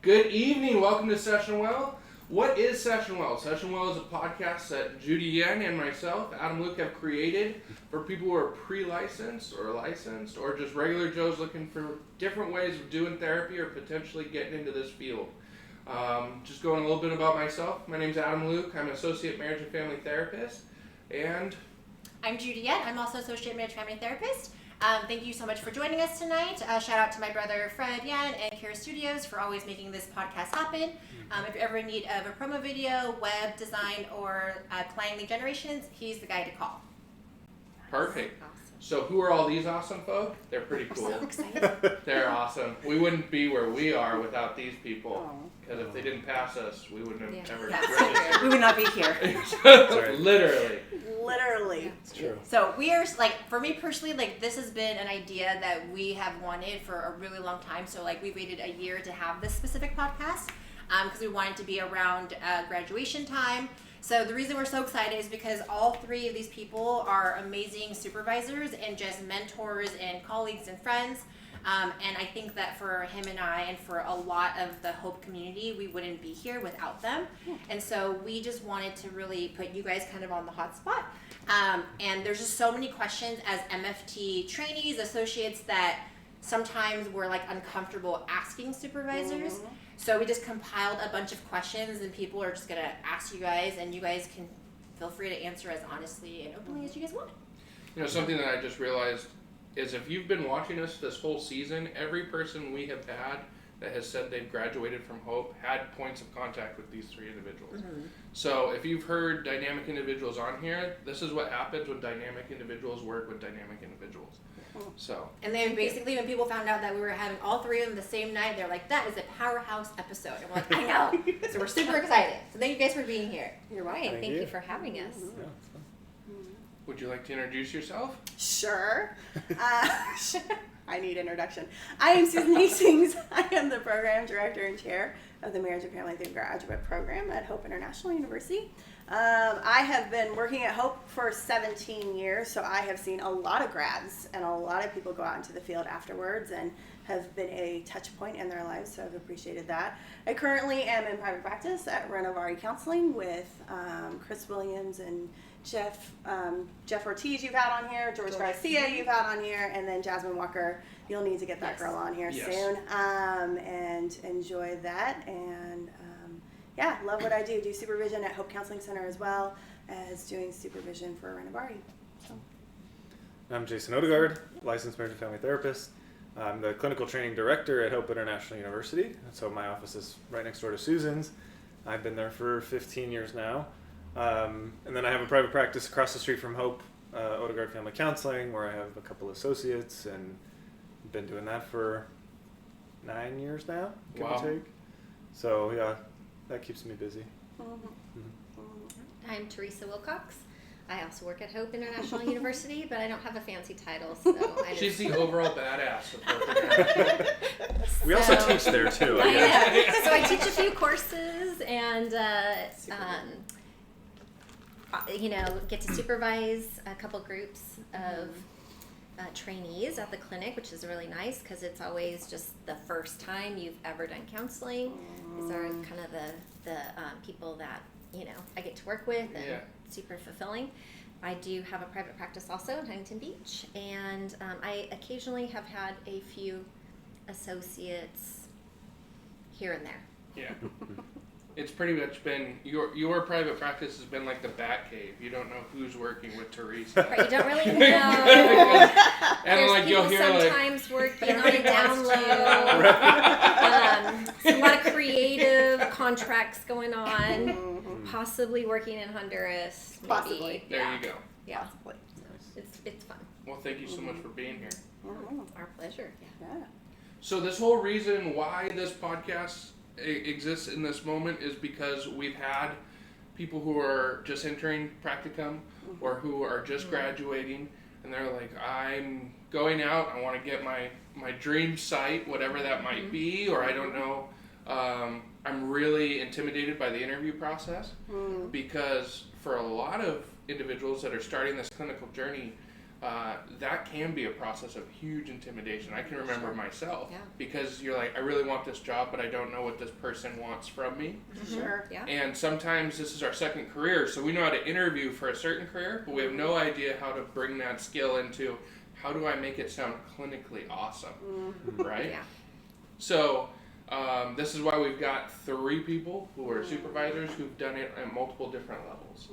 Good evening. Welcome to SessionWell. What is SessionWell? SessionWell is a podcast that Judy Yen and myself, Adam Luke, have created for people who are pre-licensed or licensed or just regular Joes looking for different ways of doing therapy or potentially getting into this field. Just going a little bit about myself. My name is Adam Luke. I'm an associate marriage and family therapist. And I'm Judy Yen. I'm also associate marriage and family therapist. Thank you so much for joining us tonight. Shout out to my brother Fred Yen and Kira Studios for always making this podcast happen. If you're ever in need of a promo video, web design, or client lead generations, he's the guy to call. Perfect. Awesome. So who are all these awesome folk? They're pretty cool. So excited. They're awesome. We wouldn't be where we are without these people. Because if they didn't pass us, we wouldn't have ever registered. We would not be here. Literally. Literally. Yeah. It's true. So we are, for me personally, this has been an idea that we have wanted for a really long time. So we waited a year to have this specific podcast because we wanted to be around graduation time. So the reason we're so excited is because all three of these people are amazing supervisors and just mentors and colleagues and friends. And I think that for him and I and for a lot of the Hope community, we wouldn't be here without them. And so we just wanted to really put you guys kind of on the hot spot. And there's just so many questions as MFT trainees, associates that sometimes we're uncomfortable asking supervisors. Mm-hmm. So we just compiled a bunch of questions and people are just going to ask you guys and you guys can feel free to answer as honestly and openly as you guys want. You know, something that I just realized is if you've been watching us this whole season, every person we have had that has said they've graduated from Hope had points of contact with these three individuals. Mm-hmm. So if you've heard dynamic individuals on here, this is what happens when dynamic individuals work with dynamic individuals. So. And then basically when people found out that we were having all three of them the same night, they're like, that is a powerhouse episode. And we're like, I know. So we're super excited. So thank you guys for being here. You're right. Thank Thank you you for having us. Yeah, Would you like to introduce yourself? Sure. I need introduction. I am Susan Hastings. I am the program director and chair of the Marriage and Family Graduate Program at Hope International University. I have been working at Hope for 17 years, so I have seen a lot of grads and a lot of people go out into the field afterwards and have been a touch point in their lives, so I've appreciated that. I currently am in private practice at Renovari Counseling with Chris Williams and Jeff Ortiz you've had on here, George Garcia you've had on here, and then Jasmine Walker. You'll need to get that girl on here soon and enjoy that. And love what I do. Do supervision at Hope Counseling Center as well as doing supervision for Renovari. So. I'm Jason Odegaard, licensed marriage and family therapist. I'm the clinical training director at Hope International University. So my office is right next door to Susan's. I've been there for 15 years now. And then I have a private practice across the street from Hope, Odegaard Family Counseling, where I have a couple associates and been doing that for 9 years now, give or take. So yeah, that keeps me busy. I'm Teressa Wilcox. I also work at Hope International University, but I don't have a fancy title, so She's the overall badass of Hope International. We also teach there too, I guess. So I teach a few courses and get to supervise a couple groups of trainees at the clinic, which is really nice because it's always just the first time you've ever done counseling. These are kind of the people that I get to work with and super fulfilling. I do have a private practice also in Huntington Beach, and I occasionally have had a few associates here and there. Yeah. It's pretty much been, your private practice has been like the bat cave. You don't know who's working with Teresa. Right, you don't really know. And There's you'll hear sometimes working on a down low. A lot of creative contracts going on. Possibly working in Honduras. Maybe. Possibly. There you go. Yeah. Possibly. It's fun. Well, thank you so much for being here. Our pleasure. Yeah. So this whole reason why this podcast exists in this moment is because we've had people who are just entering practicum or who are just graduating, and they're like, I'm going out, I want to get my dream site, whatever that might be, or I don't know, I'm really intimidated by the interview process because for a lot of individuals that are starting this clinical journey, that can be a process of huge intimidation. I can remember myself, Yeah. because you're like, I really want this job, but I don't know what this person wants from me. Sure. Yeah. And sometimes this is our second career, so we know how to interview for a certain career, but we have no idea how to bring that skill into how do I make it sound clinically awesome, right? Yeah. So this is why we've got 3 people who are supervisors who've done it at multiple different levels.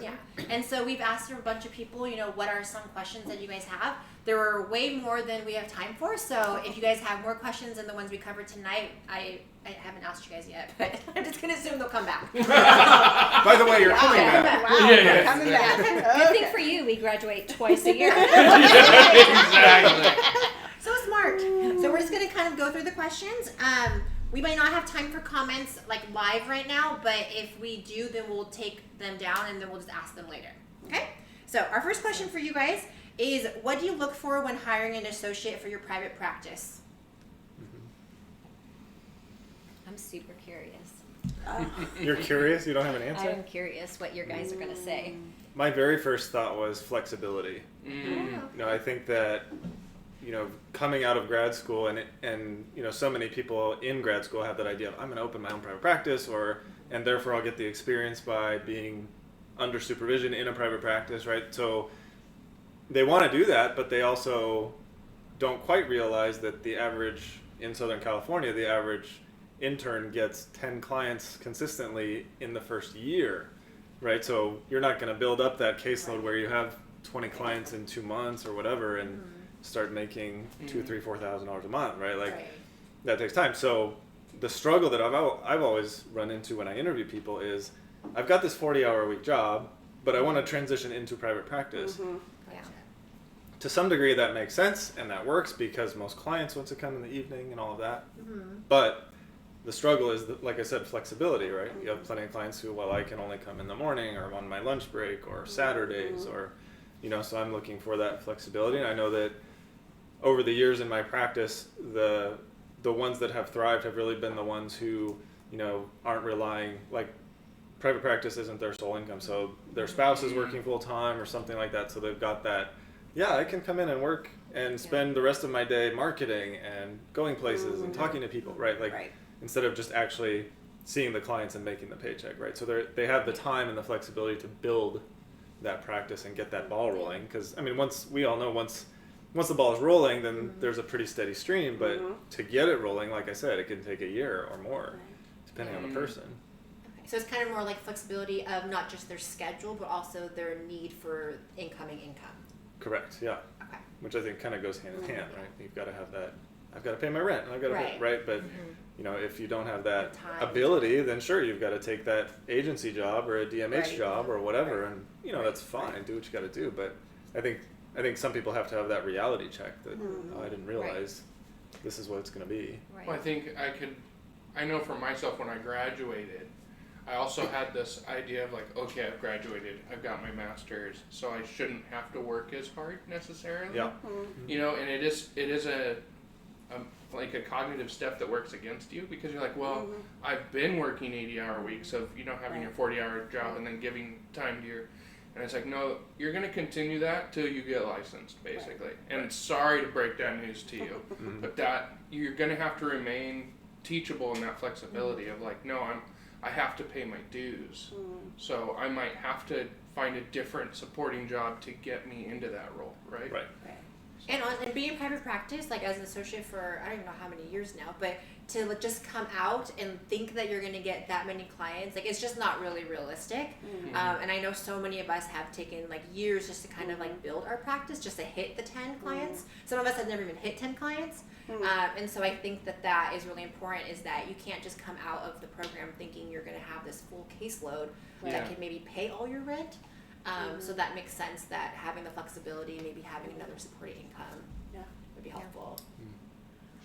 Yeah, and so we've asked a bunch of people, what are some questions that you guys have? There were way more than we have time for, so if you guys have more questions than the ones we covered tonight, I haven't asked you guys yet, but I'm just going to assume they'll come back. By the way, you're coming back. Wow. Yeah. Coming back. Good thing for you, we graduate twice a year. Exactly. So smart. So we're just going to kind of go through the questions. We might not have time for comments like live right now, but if we do, then we'll take them down and then we'll just ask them later. Okay? So our first question for you guys is, what do you look for when hiring an associate for your private practice? I'm super curious. You're curious? You don't have an answer? I'm curious what your guys are going to say. My very first thought was flexibility. Mm. I think that coming out of grad school and so many people in grad school have that idea of I'm going to open my own private practice and therefore I'll get the experience by being under supervision in a private practice, right? So they want to do that, but they also don't quite realize that in Southern California, the average intern gets 10 clients consistently in the first year, right? So you're not going to build up that caseload where you have 20 clients in 2 months or whatever and start making $2,000, $3,000, $4,000 a month, right? That takes time. So the struggle that I've always run into when I interview people is I've got this 40-hour-a-week job, but I want to transition into private practice. Yeah. To some degree that makes sense and that works because most clients want to come in the evening and all of that. But the struggle is, like I said, flexibility, right? You have plenty of clients who, I can only come in the morning or on my lunch break or Saturdays or, so I'm looking for that flexibility. And I know that over the years in my practice, the ones that have thrived have really been the ones who, aren't relying, like private practice isn't their sole income. So their spouse is working full time or something like that. So they've got that, I can come in and work and spend the rest of my day marketing and going places and talking to people, right? Instead of just actually seeing the clients and making the paycheck, right? So they have the time and the flexibility to build that practice and get that ball rolling. Because, once the ball is rolling, then there's a pretty steady stream. But to get it rolling, like I said, it can take a year or more, depending on the person. Okay. So it's kind of more like flexibility of not just their schedule, but also their need for incoming income. Correct, yeah. Okay. Which I think kind of goes hand in hand, right? You've got to have that, I've got to pay my rent, and I've got to pay, right? But, if you don't have that ability, then sure, you've got to take that agency job or a DMH job or whatever, and, that's fine, do what you got to do. But I think some people have to have that reality check that, I didn't realize this is what it's going to be. Right. Well, I think I know for myself when I graduated, I also had this idea of okay, I've graduated, I've got my master's, so I shouldn't have to work as hard necessarily. Yeah. And it is a cognitive step that works against you because you're like, well, I've been working 80-hour weeks of having your 40-hour job and then giving time to your, and it's like, no, you're going to continue that till you get licensed, basically. And sorry to break that news to you, but that you're going to have to remain teachable in that flexibility of no, I have to pay my dues, so I might have to find a different supporting job to get me into that role, right? Right. And being in private practice, as an associate for I don't even know how many years now, but to just come out and think that you're going to get that many clients, it's just not really realistic. And I know so many of us have taken years just to kind of build our practice, just to hit the 10 clients. Some of us have never even hit 10 clients. And so I think that is really important, is that you can't just come out of the program thinking you're going to have this full caseload that can maybe pay all your rent. So that makes sense that having the flexibility, maybe having another supporting income would be helpful.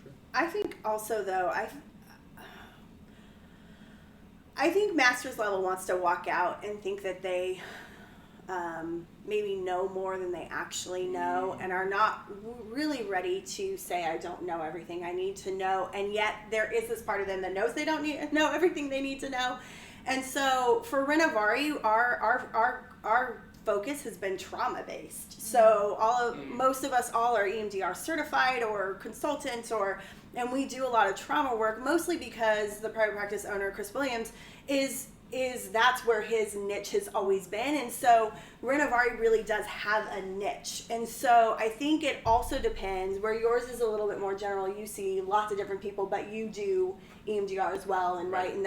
Sure. I think also though, I think master's level wants to walk out and think that they maybe know more than they actually know and are not really ready to say, I don't know everything I need to know. And yet there is this part of them that knows they don't know everything they need to know. And so for Renovari, our focus has been trauma based. So most of us all are EMDR certified or consultants, and we do a lot of trauma work, mostly because the private practice owner, Chris Williams, is that's where his niche has always been. And so Renovari really does have a niche. And so I think it also depends where yours is a little bit more general. You see lots of different people, but you do EMDR as well. And right. And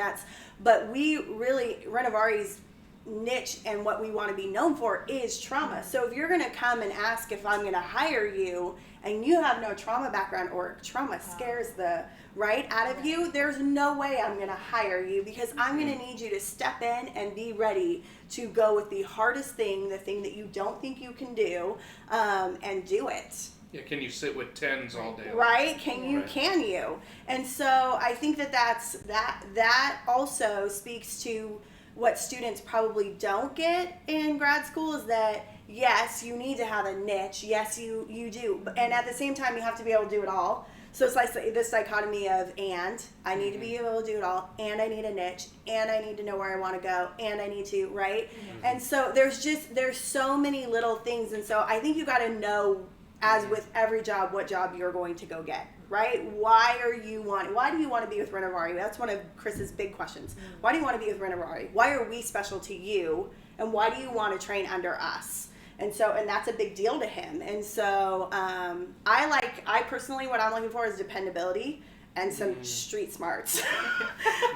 but we really, Renovari's niche and what we want to be known for is trauma. So if you're going to come and ask if I'm going to hire you and you have no trauma background, or trauma scares the right out of you, there's no way I'm going to hire you, because I'm going to need you to step in and be ready to go with the hardest thing, the thing that you don't think you can do, and do it. Yeah, can you sit with tens all day? Right? Can you? And so I think that also speaks to what students probably don't get in grad school, is that yes, you need to have a niche. Yes, you do. And at the same time, you have to be able to do it all. So it's like this dichotomy of, and I need to be able to do it all, and I need a niche, and I need to know where I want to go, and I need to, right? Mm-hmm. And so there's so many little things. And so I think you got to know, as with every job, what job you're going to go get, right? Why do you want to be with Renovari? That's one of Chris's big questions. Why do you want to be with Renovari? Why are we special to you? And why do you want to train under us? And that's a big deal to him. And so I personally, what I'm looking for is dependability and some street smarts.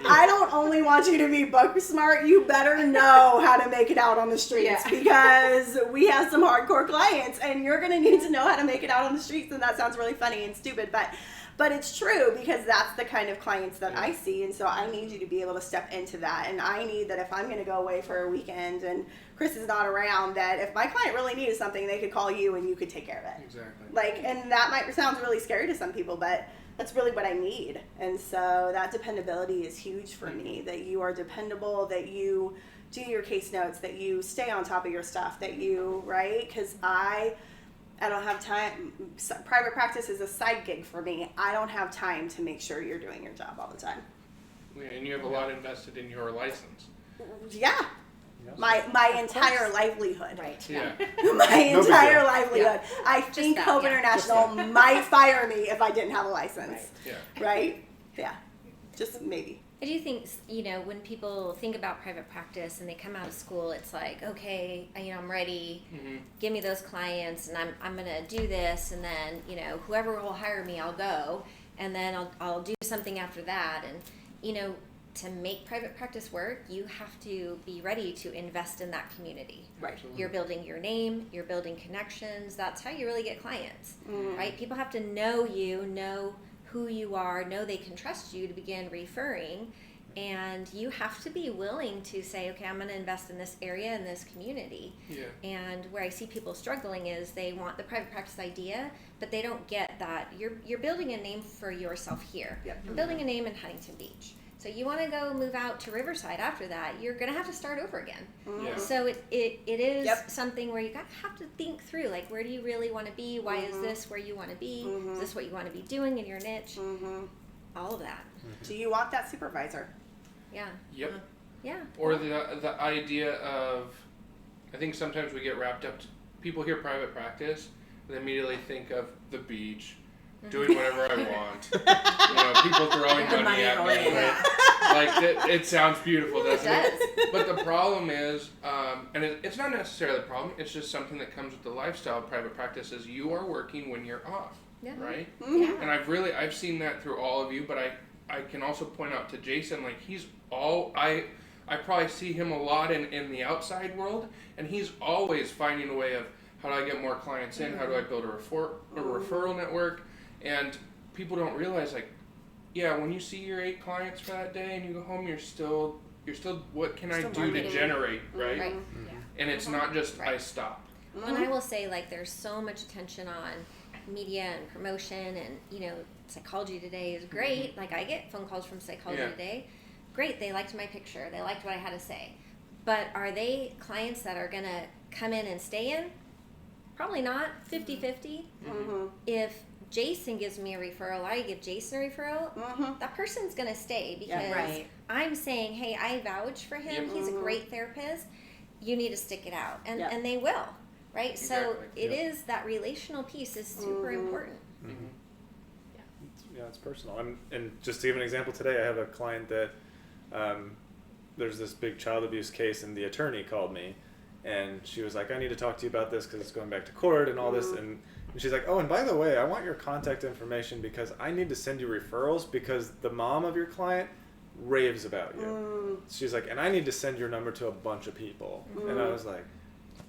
I don't only want you to be book smart, you better know how to make it out on the streets, because we have some hardcore clients and you're going to need to know how to make it out on the streets. And that sounds really funny and stupid, but it's true, because that's the kind of clients that I see. And so I need you to be able to step into that. And I need that if I'm going to go away for a weekend and Chris is not around, that if my client really needed something, they could call you and you could take care of it. Exactly. And that might sound really scary to some people, but that's really what I need. And so that dependability is huge for me, that you are dependable, that you do your case notes, that you stay on top of your stuff, that you, right? Because I don't have time. Private practice is a side gig for me. I don't have time to make sure you're doing your job all the time. Yeah, and you have a lot invested in your license. Yeah. My entire livelihood. Right. Yeah. My entire livelihood. Yeah. I think Hope International might fire me if I didn't have a license. Yeah. Right? Yeah. Just maybe. I do think, when people think about private practice and they come out of school, it's like, okay, I'm ready. Mm-hmm. Give me those clients, and I'm going to do this, and then, whoever will hire me, I'll go, and then I'll do something after that. And, to make private practice work, you have to be ready to invest in that community. Right. Absolutely. You're building your name, you're building connections. That's how you really get clients, right? People have to know you, know who you are, know they can trust you to begin referring, and you have to be willing to say, okay, I'm going to invest in this area, in this community. Yeah. And where I see people struggling is they want the private practice idea, but they don't get that you're building a name for yourself here. Yep. I'm building a name in Huntington Beach. So you want to go move out to Riverside after that, you're going to have to start over again. Yeah. So it is something where you have to think through, like, where do you really want to be? Why is this where you want to be? Is this what you want to be doing in your niche? All of that. Do you want that supervisor? Yeah. Yep. Yeah. Or the idea of, I think sometimes we get wrapped up, people hear private practice, they immediately think of the beach, doing whatever I want. People throwing money at me. Right? Like, it sounds beautiful, doesn't it? But the problem is, and it's not necessarily the problem, it's just something that comes with the lifestyle of private practice, is you are working when you're off. Yeah. Right? Yeah. And I've seen that through all of you, but I can also point out to Jason, like, I probably see him a lot in the outside world, and he's always finding a way of, how do I get more clients in? How do I build a referral network? And people don't realize, like, yeah, when you see your 8 clients for that day and you go home, you're still what can I do to generate, right? Right. Yeah. And it's not just I stop. And I will say, like, there's so much attention on media and promotion, and Psychology Today is great. Like, I get phone calls from Psychology Today. Great, they liked my picture, they liked what I had to say. But are they clients that are gonna come in and stay in? Probably not. 50-50. If Jason gives me a referral, I give Jason a referral, that person's going to stay, because I'm saying, hey, I vouch for him. He's a great therapist. you need to stick it out, and Yep. and they will, right? So Exactly. it is that relational piece is super important. Mm-hmm. Yeah, it's personal. And just to give an example, today I have a client that there's this big child abuse case, and the attorney called me, and she was like, I need to talk to you about this because it's going back to court and all this. And she's like, oh, and by the way, I want your contact information because I need to send you referrals because the mom of your client raves about you. She's like, and I need to send your number to a bunch of people. And I was like,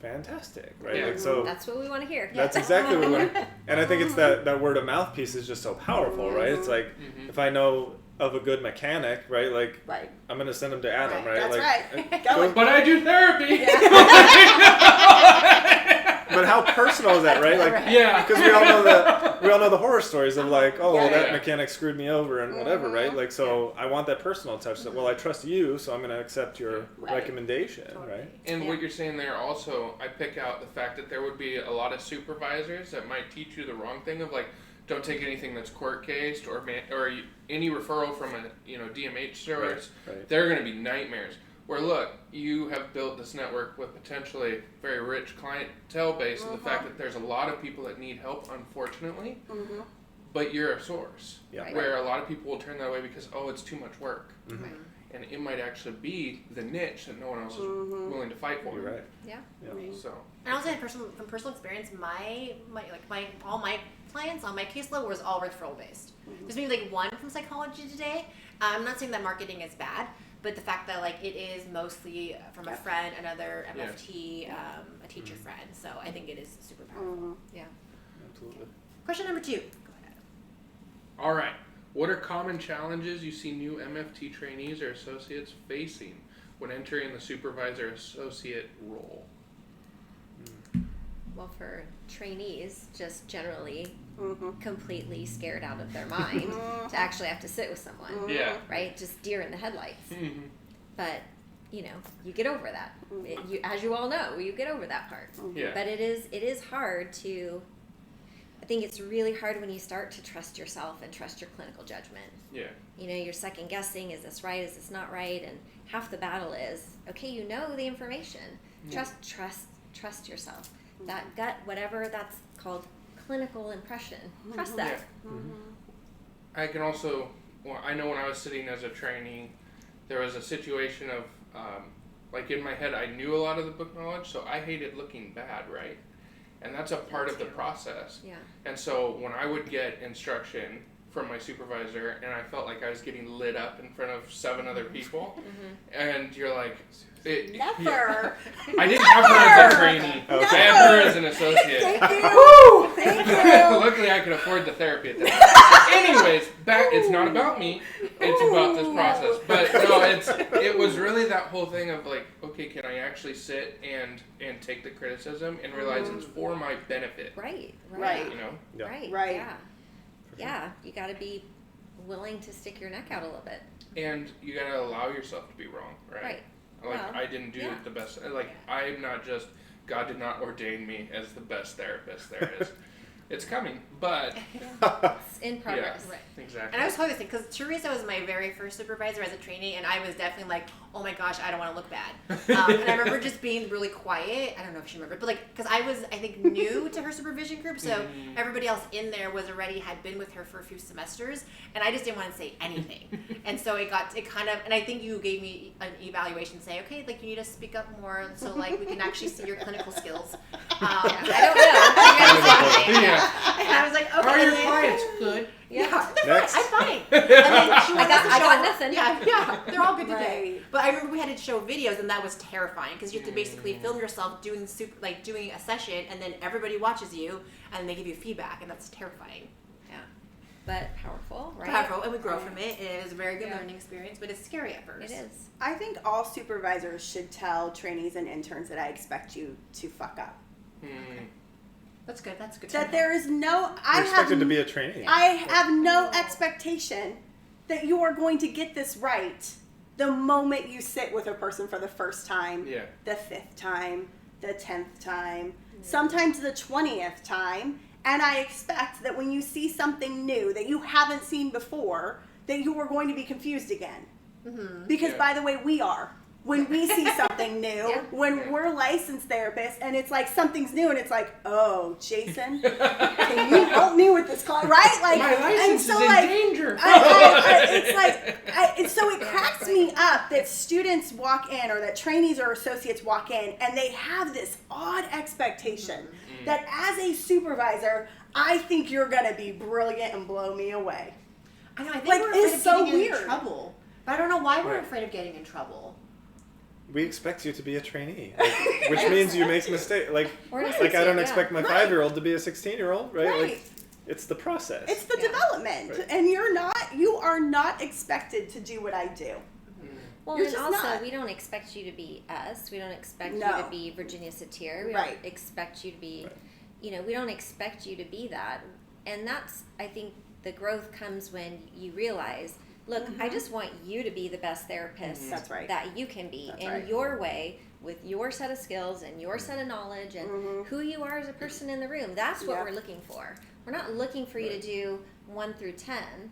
fantastic, right? Yeah. Like, so That's what we want to hear. that's exactly what we want. And I think it's that word of mouth piece is just so powerful, right? It's like, if I know of a good mechanic, right? Like, Right. I'm going to send them to Adam, right? That's like, right. go- But I do therapy. But how personal is that, right? Like, Yeah. because we all know the horror stories of like, oh, well, that Yeah. mechanic screwed me over and whatever, right? Like, so I want that personal touch. That, well, I trust you, so I'm going to accept your Right. recommendation, right? And what you're saying there also, I pick out the fact that there would be a lot of supervisors that might teach you the wrong thing of like, don't take anything that's court cased or any referral from a DMH source. Right. They're going to be nightmares. Where look, you have built this network with potentially very rich clientele base of the fact that there's a lot of people that need help, unfortunately. But you're a source. Yeah. Right. Where a lot of people will turn that way because it's too much work. Mhm. And it might actually be the niche that no one else is willing to fight for. You're right. Yeah. Yeah. So And also from personal experience, all my clients on my caseload was all referral based. There's maybe like one from psychology today. I'm not saying that marketing is bad, but the fact that like it is mostly from a friend, another MFT, a teacher friend. So I think it is super powerful. Yeah. Absolutely. Question number 2. Go ahead. all right. What are common challenges you see new MFT trainees or associates facing when entering the supervisor associate role? Well, for trainees, just generally completely scared out of their mind to actually have to sit with someone, Yeah. right? Just deer in the headlights. Mm-hmm. But you get over that. As you all know, you get over that part. Yeah. But it is hard to. I think it's really hard when you start to trust yourself and trust your clinical judgment. Yeah. You're second guessing, is this right, is this not right? And half the battle is, okay, you know the information. Trust yourself. That gut, whatever that's called, clinical impression. Trust that. Yeah. I can also, I know when I was sitting as a trainee, there was a situation of, like in my head, I knew a lot of the book knowledge, so I hated looking bad, right? And that's a part of the process. Yeah. And so when I would get instruction from my supervisor and I felt like I was getting lit up in front of 7 other people, and you're like, Never. I didn't have her as a trainee. Okay. I have her as an associate. Thank you. Thank you. Luckily, I could afford the therapy at that time. Anyways, it's not about me. It's about this process. But no, it was really that whole thing of like, okay, can I actually sit and take the criticism and realize it's for my benefit? Right. Right. You know? Yeah. Right. Yeah. Yeah. You got to be willing to stick your neck out a little bit. And you gotta allow yourself to be wrong, right? Right. Like Well, I didn't do yeah. the best. Like I'm not just. God did not ordain me as the best therapist there is. It's coming, but It's in progress. Right. exactly. And I was totally thinking, because Teressa was my very first supervisor as a trainee, and I was definitely like, oh my gosh, I don't want to look bad. And I remember just being really quiet. I don't know if she remembered, but like, because I was, I think, new to her supervision group, so everybody else in there had been with her for a few semesters, and I just didn't want to say anything. And so it kind of, and I think you gave me an evaluation saying, okay, like you need to speak up more, so like we can actually see your clinical skills. I don't know. You gotta say anything. Yeah. And I was like, okay. How are your and then- clients? Good. Yeah, they're Next. fine. I'm fine. And then she I got show, nothing. Yeah, they're all good today. Right. But I remember we had to show videos, and that was terrifying because you have to basically film yourself doing a session, and then everybody watches you, and they give you feedback, and that's terrifying. Yeah. But powerful, right? Powerful, and we grow from it. It is a very good Yeah. learning experience, but it's scary at first. It is. I think all supervisors should tell trainees and interns that I expect you to fuck up. That's good. That's good. That there is no, You're expected to be a trainee. I have no expectation that you are going to get this right the moment you sit with a person for the first time, Yeah. the 5th time, the 10th time, sometimes the 20th time. And I expect that when you see something new that you haven't seen before, that you are going to be confused again. Because Yeah. by the way, we are. when we see something new, Yeah. when we're licensed therapists and it's like something's new and it's like, oh, Jason, can you help me with this client, right? Like, My license and so is in like, danger. it's like, and so it cracks me up that students walk in or that trainees or associates walk in and they have this odd expectation that as a supervisor, I think you're going to be brilliant and blow me away. I know. I think Like, we're afraid it's of so getting weird. in trouble. But I don't know why we're Right. afraid of getting in trouble. We expect you to be a trainee, like, which means you make mistakes. Like Or an I don't associate, expect my Right. 5-year-old to be a 16-year-old, right? Right. Like, it's the process. It's the Yeah. development, Right. and you are not expected to do what I do. Well, You're and just also, not. we don't expect you to be us. We don't expect No. you to be Virginia Satir. We Right. don't expect you to be, Right. we don't expect you to be that. And that's, I think, the growth comes when you realize, look, I just want you to be the best therapist That's right. that you can be That's in right. your way, with your set of skills and your set of knowledge and who you are as a person in the room. That's what Yeah. we're looking for. We're not looking for you to do 1 through 10.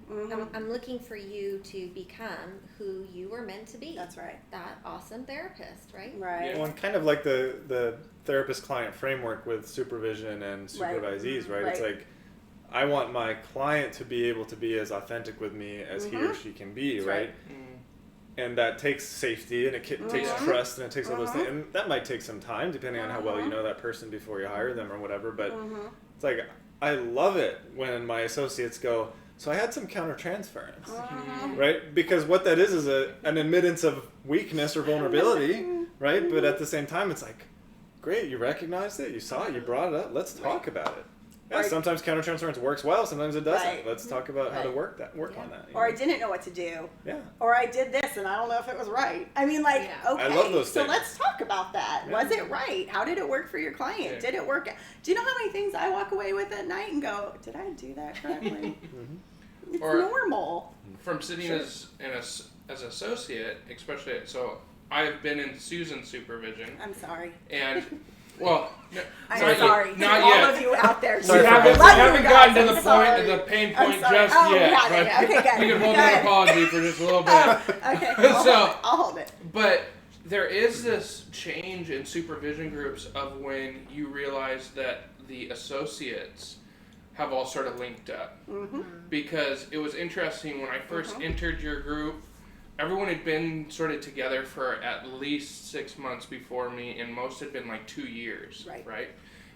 I'm looking for you to become who you were meant to be. That's right. That awesome therapist, right? Right. Well, and kind of like the therapist-client framework with supervision and supervisees, right? It's Right. like, I want my client to be able to be as authentic with me as he or she can be, That's right? right. And that takes safety and it takes trust and it takes all those things. And that might take some time depending on how well you know that person before you hire them or whatever. But it's like, I love it when my associates go, so I had some countertransference, right? Because what that is an admittance of weakness or vulnerability, right? But at the same time, it's like, great, you recognized it, you saw it, you brought it up, let's talk about it. Yeah, Or- sometimes countertransference works well, sometimes it doesn't. Right. Let's talk about how to Right. work Yeah. on that. you Or I know? didn't know what to do. Yeah. Or I did this and I don't know if it was right. I mean, like, Yeah. okay, I love those so things. let's talk about that. Yeah. Was it right? How did it work for your client? Yeah. Did it work? Do you know how many things I walk away with at night and go, did I do that correctly? It's Or- normal. From sitting Sure. as associate, especially, so I've been in Susan's supervision, I'm sorry. and well, I'm not sorry. yet, To not all yet. of you out there. We Sorry for haven't, both of you. gotten to I'm the point, sorry. the pain I'm point sorry. just Oh, yet. got it. but Okay, good. You can hold Good. an apology for just a little bit. Oh, okay. So- I'll hold it. But there is this change in supervision groups of when you realize that the associates have all sort of linked up. Because it was interesting when I first entered your group, everyone had been sort of together for at least 6 months before me, and most had been like 2 years. Right.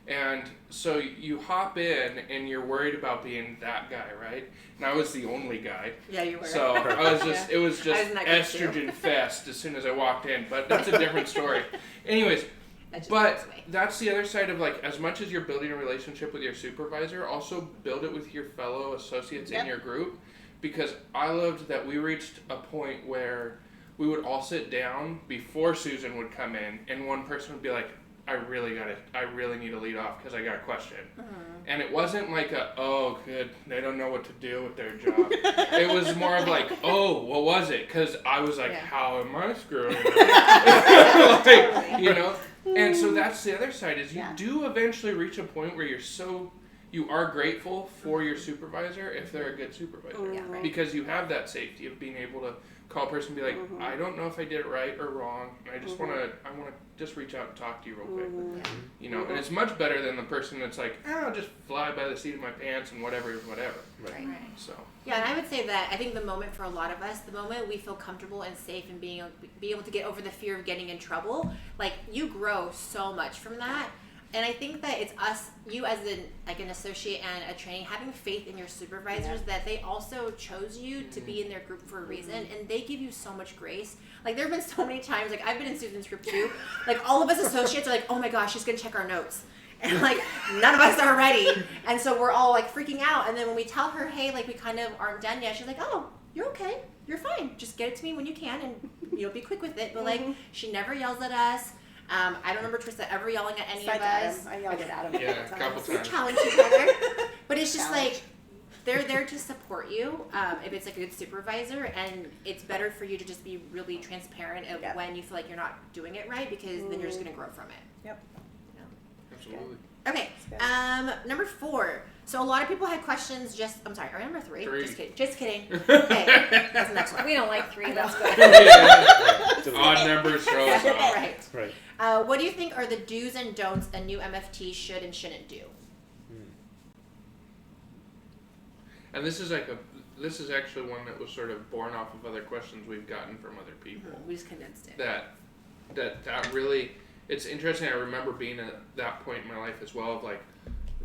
And so you hop in and you're worried about being that guy, right? And I was the only guy. Yeah, you were. So I was just, it was I just was in that group too. estrogen fest as soon as I walked in, but that's a different story. Anyways, That just but goes away. that's the other side of, like, as much as you're building a relationship with your supervisor, also build it with your fellow associates in Yep. your group. Because I loved that we reached a point where we would all sit down before Susan would come in, and one person would be like, I really need to lead off because I got a question. And it wasn't like oh, good, they don't know what to do with their job. It was more of like, oh, what was it? Because I was like, Yeah. how am I screwing it? Like, you know? And so that's the other side is you Yeah. do eventually reach a point where you are grateful for your supervisor if they're a good supervisor. Yeah, right. Because you have that safety of being able to call a person and be like, I don't know if I did it right or wrong. I just want to just reach out and talk to you real quick. Yeah. You know, and it's much better than the person that's like, I'll just fly by the seat of my pants and whatever is whatever. Right. So, Yeah, and I would say that I think the moment for a lot of us, the moment we feel comfortable and safe and be able to get over the fear of getting in trouble, like, you grow so much from that. And I think that it's you as an associate and a trainee, having faith in your supervisors that they also chose you to be in their group for a reason, and they give you so much grace. Like, there have been so many times, like, I've been in Susan's group too, like, all of us associates are like, oh my gosh, she's gonna check our notes. And, like, none of us are ready. And so we're all, like, freaking out. And then when we tell her, hey, like, we kind of aren't done yet, she's like, oh, you're okay. You're fine. Just get it to me when you can, and you'll be quick with it. But, like, she never yells at us. I don't remember Teressa ever yelling at any Besides of us. Adam. I yelled at Adam. yeah, a couple We times. challenge each other. But it's just Challenge. like, they're there to support you if it's like a good supervisor, and it's better for you to just be really transparent of Yep. when you feel like you're not doing it right, because then you're just going to grow from it. Yep. Absolutely. Okay. Number 4. So a lot of people had questions. I'm sorry. Or number 3. 3. Just kidding. Okay. That's the next one. We don't like 3. That's good. Odd numbers throw us off. Right. What do you think are the do's and don'ts a new MFT should and shouldn't do? And this is actually one that was sort of born off of other questions we've gotten from other people. We just condensed it. That really, it's interesting. I remember being at that point in my life as well, of like,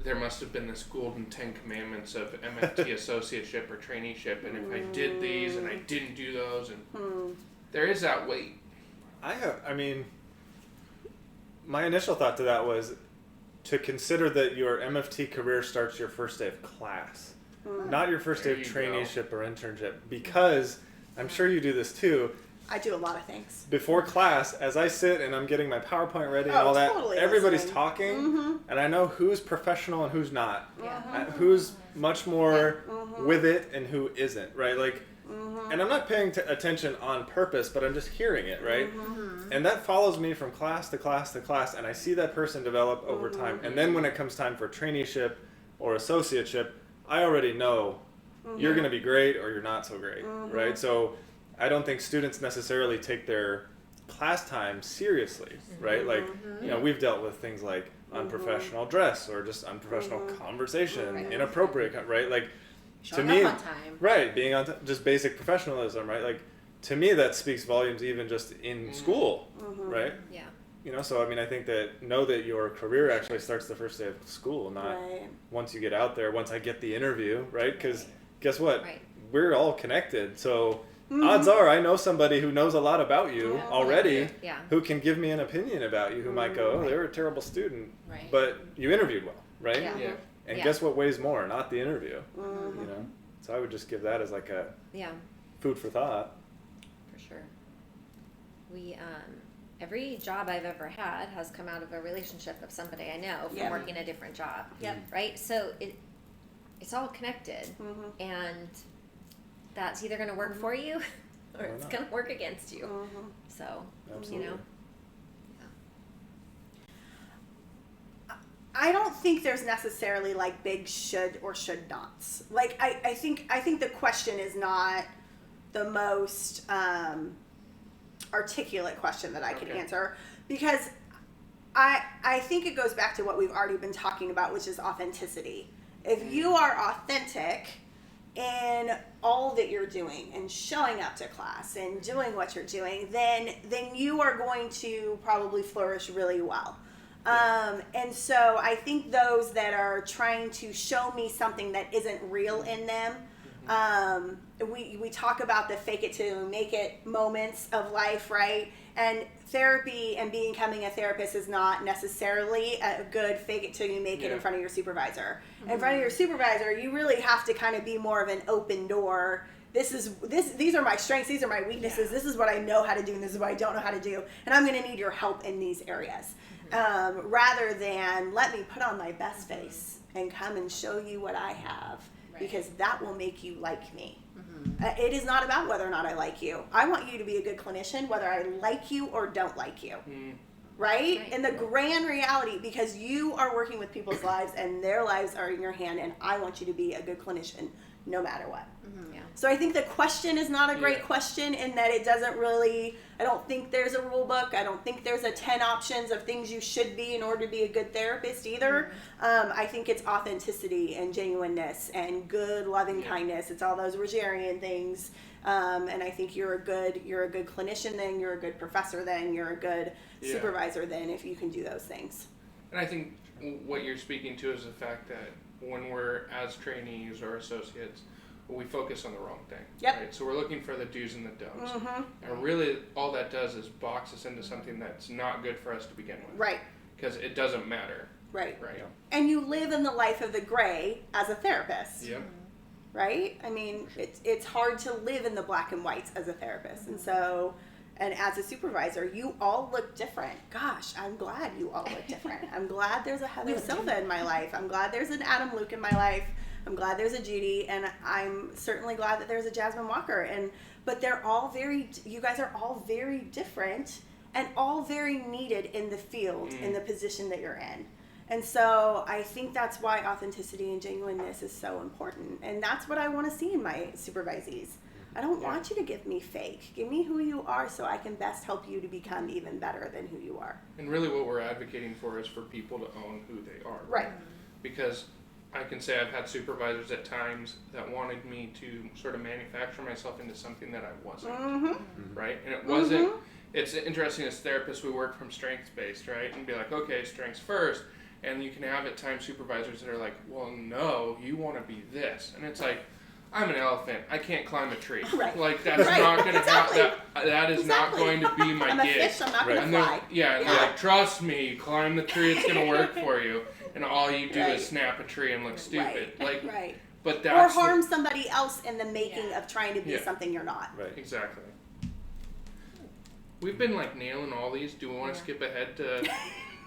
there must have been this golden 10 commandments of MFT associateship or traineeship, and if I did these and I didn't do those, and there is that weight. My initial thought to that was to consider that your MFT career starts your first day of class, not your first day of traineeship or internship, because I'm sure you do this too. I do a lot of things. Before class, as I sit and I'm getting my PowerPoint ready and all that, everybody's talking, and I know who's professional and who's not, who's much more with it and who isn't, right? Like, and I'm not paying attention on purpose, but I'm just hearing it, right? And that follows me from class to class to class, and I see that person develop over time. And then when it comes time for traineeship or associateship, I already know you're going to be great or you're not so great, right? So I don't think students necessarily take their class time seriously, right? Like, we've dealt with things like unprofessional dress or just unprofessional conversation, inappropriate, right? Like, Showing to me, up on time. right, being on just basic professionalism, right? Like, to me, that speaks volumes even just in school, right? Yeah. So I think that know that your career actually starts the first day of school, not once you get out there, once I get the interview, right? Because guess what? We're all connected. So odds are I know somebody who knows a lot about you already who can give me an opinion about you, who might go, oh, they were a terrible student, but you interviewed well, right? Yeah. And guess what weighs more? Not the interview, So I would just give that as like a food for thought. For sure. We, every job I've ever had has come out of a relationship of somebody I know from working a different job. Right? So it's all connected, and that's either going to work for you or it's going to work against you. So, Absolutely. I don't think there's necessarily like big should or should nots. Like I think the question is not the most articulate question that I can answer, because I think it goes back to what we've already been talking about, which is authenticity. If you are authentic in all that you're doing and showing up to class and doing what you're doing, then you are going to probably flourish really well. And so I think those that are trying to show me something that isn't real in them, we talk about the fake it till you make it moments of life, right? And therapy and becoming a therapist is not necessarily a good fake it till you make it in front of your supervisor. In front of your supervisor, you really have to kind of be more of an open door. These are my strengths, these are my weaknesses, this is what I know how to do, and this is what I don't know how to do, and I'm going to need your help in these areas. Rather than let me put on my best face and come and show you what I have, because that will make you like me. It is not about whether or not I like you. I want you to be a good clinician, whether I like you or don't like you. Right? In the grand reality, because you are working with people's lives and their lives are in your hand, and I want you to be a good clinician no matter what. So I think the question is not a great question in that it doesn't really, I don't think there's a rule book. I don't think there's a 10 options of things you should be in order to be a good therapist either. I think it's authenticity and genuineness and good loving kindness. It's all those Rogerian things. And I think you're a good clinician then, you're a good professor then, you're a good supervisor then if you can do those things. And I think what you're speaking to is the fact that when we're as trainees or associates, we focus on the wrong thing. Right? So we're looking for the do's and the don'ts. And really all that does is box us into something that's not good for us to begin with. Right. Because it doesn't matter. Right. Right. And you live in the life of the gray as a therapist. Yep. Right? I mean, it's hard to live in the black and whites as a therapist. And so, and as a supervisor, you all look different. Gosh, I'm glad you all look different. I'm glad there's a Heather Silva in my life. I'm glad there's an Adam Luke in my life. I'm glad there's a Judy, and I'm certainly glad that there's a Jasmine Walker. But they're all you guys are all very different and all very needed in the field, in the position that you're in. And so I think that's why authenticity and genuineness is so important. And that's what I want to see in my supervisees. I don't want you to give me fake. Give me who you are so I can best help you to become even better than who you are. And really what we're advocating for is for people to own who they are. Right. Because I can say I've had supervisors at times that wanted me to sort of manufacture myself into something that I wasn't. Right? And it wasn't, it's interesting as therapists, we work from strengths-based, right? And be like, okay, strengths first. And you can have at times supervisors that are like, well, no, you want to be this. And it's like, I'm an elephant. I can't climb a tree. Right. Like, that's not going to happen. That is not going to be my I'm a gig. fish, I'm not going to And fly. they're like, trust me, climb the tree, it's going to work for you. And all you do is snap a tree and look stupid. Like, but that's or harm somebody else in the making of trying to be Yeah. something you're not. Right. Exactly. We've been like nailing all these. Do we want to skip ahead to,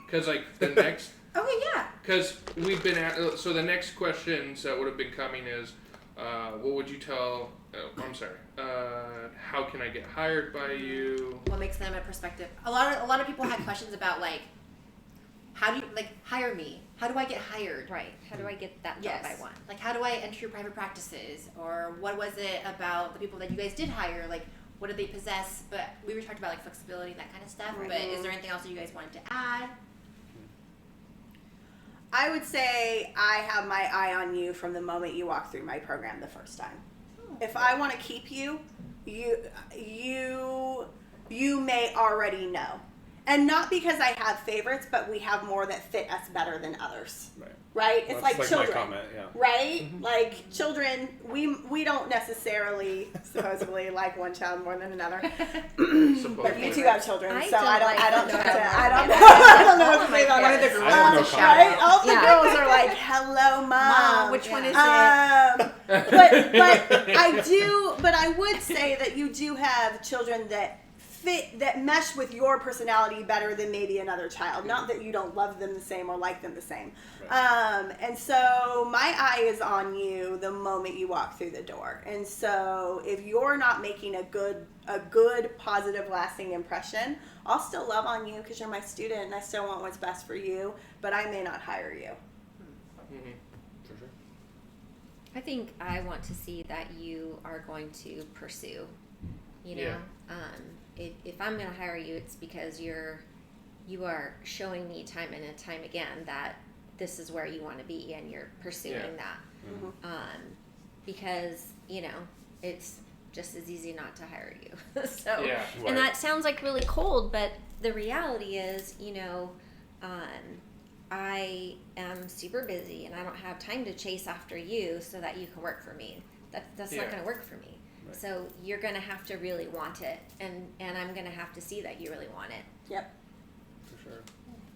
because like the next, Okay, yeah. because we've been at, so the next questions that would have been coming is, what would you tell, how can I get hired by you? What makes them a perspective? A lot of people had questions about like, how do you hire me? How do I get hired? Right. How do I get that job I want? Like, how do I enter your private practices? Or what was it about the people that you guys did hire? Like, what did they possess? But we were talking about like flexibility and that kind of stuff. But is there anything else that you guys wanted to add? I would say I have my eye on you from the moment you walk through my program the first time. If I want to keep you, you may already know. And not because I have favorites, but we have more that fit us better than others. Right? It's like children. My comment, yeah. Right? Like children, we don't necessarily supposedly like one child more than another. But you two have children, so I don't know what to say about I it. have no comment. Right? All the girls are like, "Hello, mom. Which one is it?" But I would say that you do have children that fit, that mesh with your personality better than maybe another child. Not that you don't love them the same or like them the same. And so my eye is on you the moment you walk through the door. And so if you're not making a good, positive, lasting impression, I'll still love on you because you're my student and I still want what's best for you, but I may not hire you. For sure. I think I want to see that you are going to pursue, you know. If I'm going to hire you, it's because you are showing me time and time again that this is where you want to be and you're pursuing that. Because, you know, it's just as easy not to hire you. So, and that sounds like really cold, but the reality is, you know, I am super busy and I don't have time to chase after you so that you can work for me. That's not going to work for me. Right. So you're going to have to really want it, and I'm going to have to see that you really want it. Yep. For sure.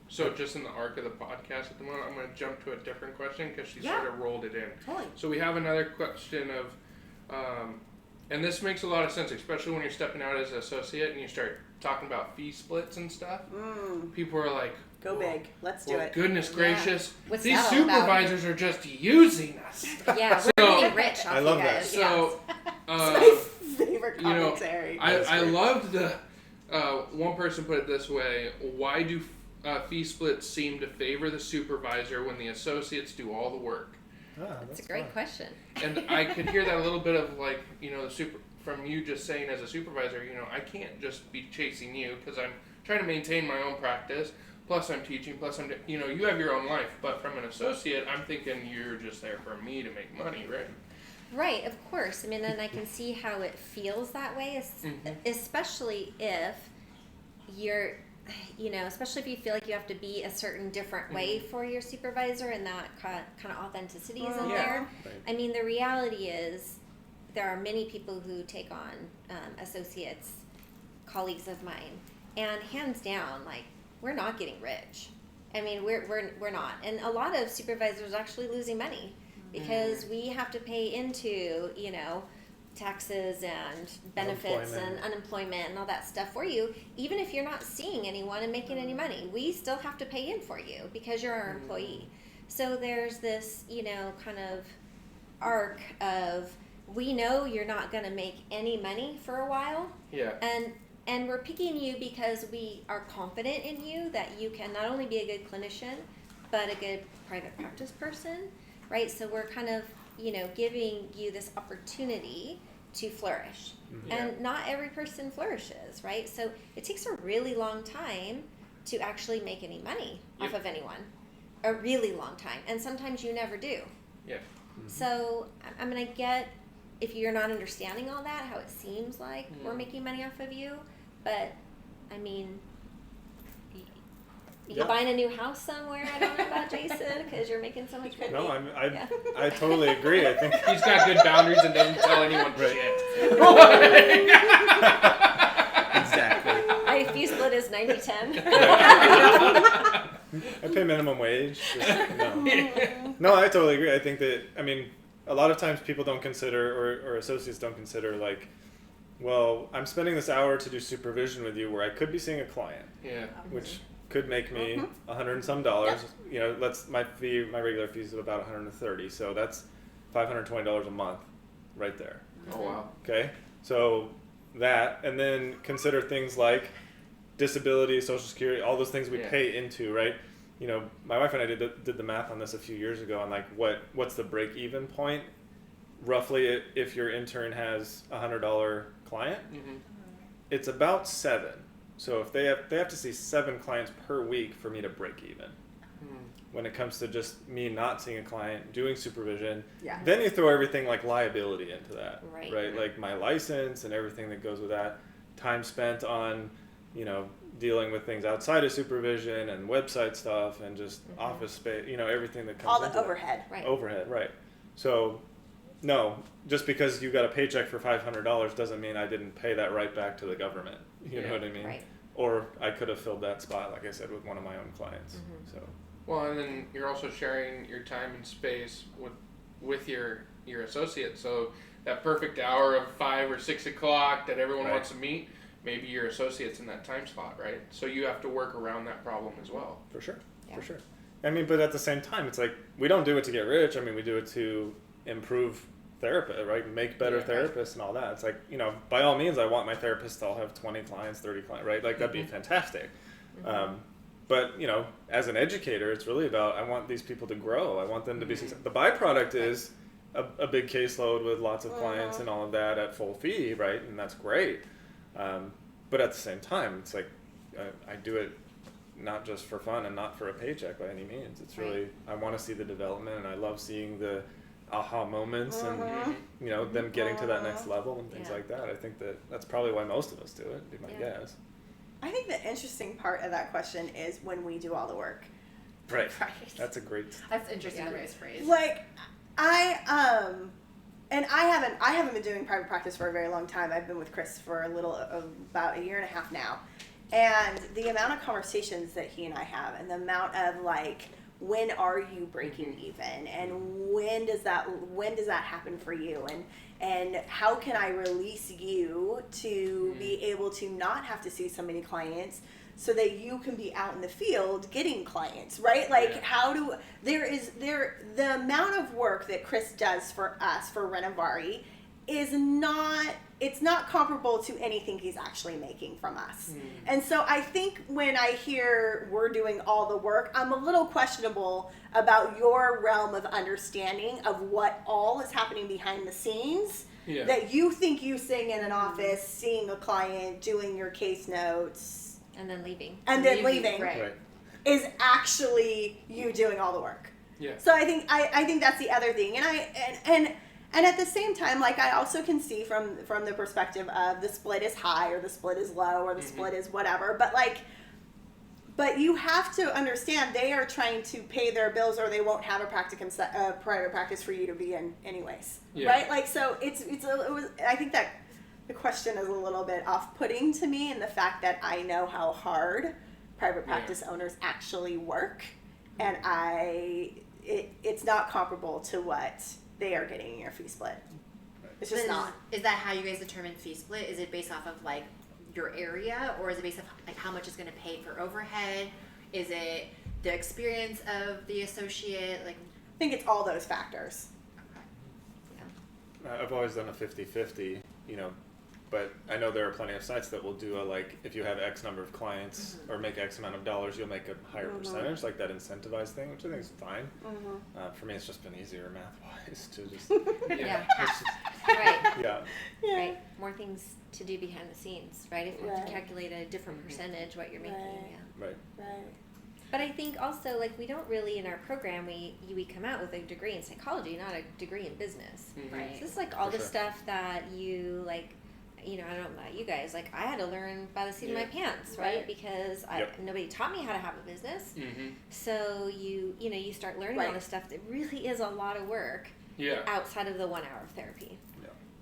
So just in the arc of the podcast at the moment, I'm going to jump to a different question because she sort of rolled it in. Totally. So we have another question of, and this makes a lot of sense, especially when you're stepping out as an associate and you start talking about fee splits and stuff. People are like, go big. Let's do it. Goodness gracious. What's These that all about? supervisors are just using us. Yeah, we're getting rich off I love you guys. that. So, my favorite commentary. I loved the, one person put it this way, why do fee splits seem to favor the supervisor when the associates do all the work? That's a great question. And I could hear that a little bit of like, you know, from you just saying as a supervisor, you know, I can't just be chasing you because I'm trying to maintain my own practice. Plus I'm teaching, plus I'm, you know, you have your own life. But from an associate, I'm thinking you're just there for me to make money, right? Right, of course. I mean, and I can see how it feels that way, especially if you're, you know, especially if you feel like you have to be a certain different way for your supervisor and that kind of authenticity is in there. Right. I mean, the reality is there are many people who take on associates, colleagues of mine, and hands down, like, we're not getting rich. I mean, we're not. And a lot of supervisors are actually losing money because we have to pay into, you know, taxes and benefits and unemployment and all that stuff for you. Even if you're not seeing anyone and making any money, we still have to pay in for you because you're our employee. So there's this, you know, kind of arc of, we know you're not going to make any money for a while. Yeah. And we're picking you because we are confident in you that you can not only be a good clinician, but a good private practice person, right? So we're kind of, giving you this opportunity to flourish. Mm-hmm. And not every person flourishes, right? So it takes a really long time to actually make any money off of anyone. A really long time. And sometimes you never do. Yeah. Mm-hmm. So, I mean, I get if you're not understanding all that, how it seems like we're making money off of you. But, I mean, you buying a new house somewhere, I don't know about, Jason, because you're making so much money. No, I totally agree. I think He's got good boundaries and doesn't tell anyone shit. Exactly. My fee split is 90-10. I pay minimum wage. No, I totally agree. I think that, I mean, a lot of times people don't consider, or associates don't consider, like, well, I'm spending this hour to do supervision with you where I could be seeing a client, Yeah. which could make me $100 and some. My regular fee is about $130, so that's $520 a month, right there. Oh wow. Okay, so that, and then consider things like disability, Social Security, all those things we pay into, right? My wife and I did the math on this a few years ago on like what's the break even point roughly if your intern has $100 client. It's about 7. So if they have to see 7 clients per week for me to break even. When it comes to just me not seeing a client, doing supervision, then you throw everything like liability into that, right? Like my license and everything that goes with that, time spent on, dealing with things outside of supervision and website stuff and just office space, everything that comes all the into overhead. that. Overhead, right. So, no, just because you got a paycheck for $500 doesn't mean I didn't pay that right back to the government. You know what I mean? Right. Or I could have filled that spot, like I said, with one of my own clients. So. Well, and then you're also sharing your time and space with your associates. So that perfect hour of 5 or 6 o'clock that everyone wants to meet, maybe your associate's in that time slot, right? So you have to work around that problem as well. For sure. I mean, but at the same time, it's like we don't do it to get rich. I mean, we do it to improve therapy, right? Make better therapists and all that. It's like, by all means, I want my therapist to all have 20 clients, 30 clients, right? Like that'd be fantastic. But, as an educator, it's really about, I want these people to grow. I want them to be successful. The byproduct is a big caseload with lots of clients and all of that at full fee, right? And that's great. But at the same time, it's like, I do it not just for fun and not for a paycheck by any means. It's really, I want to see the development, and I love seeing the aha moments and, them getting to that next level and things like that. I think that's probably why most of us do it, be my guess. I think the interesting part of that question is when we do all the work. Right. That's a great. That's interesting the way it's phrased. Like, I haven't been doing private practice for a very long time. I've been with Chris for about a year and a half now. And the amount of conversations that he and I have, and the amount of like, when are you breaking even, and when does that happen for you, and how can I release you to be able to not have to see so many clients so that you can be out in the field getting clients, right? Like the amount of work that Chris does for us for Renovari is it's not comparable to anything he's actually making from us. And so I think when I hear we're doing all the work, I'm a little questionable about your realm of understanding of what all is happening behind the scenes. That you think you sitting in an office, seeing a client, doing your case notes, and then leaving. Right. Is actually you doing all the work. So I think that's the other thing. And at the same time, like, I also can see from the perspective of the split is high or the split is low or the split is whatever. But you have to understand they are trying to pay their bills or they won't have a private practice for you to be in anyways. Right? Like, so I think that the question is a little bit off-putting to me in the fact that I know how hard private practice owners actually work. And it's not comparable to what they are getting in your fee split. It's just not. Is that how you guys determine fee split? Is it based off of like your area, or is it based off like how much it's going to pay for overhead? Is it the experience of the associate? Like, I think it's all those factors. I've always done a 50-50, But I know there are plenty of sites that will do a, like, if you have X number of clients or make X amount of dollars, you'll make a higher percentage, like that incentivized thing, which I think is fine. For me, it's just been easier math-wise to just, Yeah. Right. yeah. Right. More things to do behind the scenes, right? If you have to calculate a different percentage what you're making, Right. Right. But I think also, like, we don't really, in our program, we come out with a degree in psychology, not a degree in business. Right. So this is like all For the sure. stuff that you, like, you know, I don't know about you guys, like, I had to learn by the seat of my pants, right? Because nobody taught me how to have a business. So you know, you start learning all this stuff that really is a lot of work outside of the 1 hour of therapy.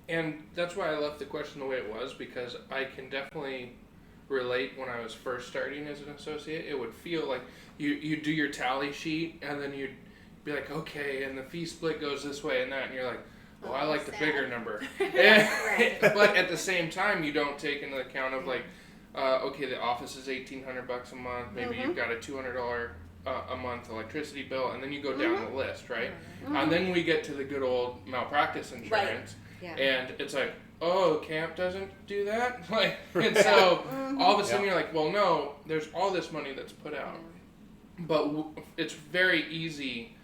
And that's why I left the question the way it was, because I can definitely relate. When I was first starting as an associate, it would feel like you do your tally sheet, and then you'd be like, okay, and the fee split goes this way and that, and you're like, well, I like the bigger number. But at the same time, you don't take into account of, like, okay, the office is $1,800 a month. Maybe you've got a $200 a month electricity bill, and then you go down the list, right? And then we get to the good old malpractice insurance, and it's like, oh, camp doesn't do that, like, and so all of a sudden you're like, well, no, there's all this money that's put out, but it's very easy.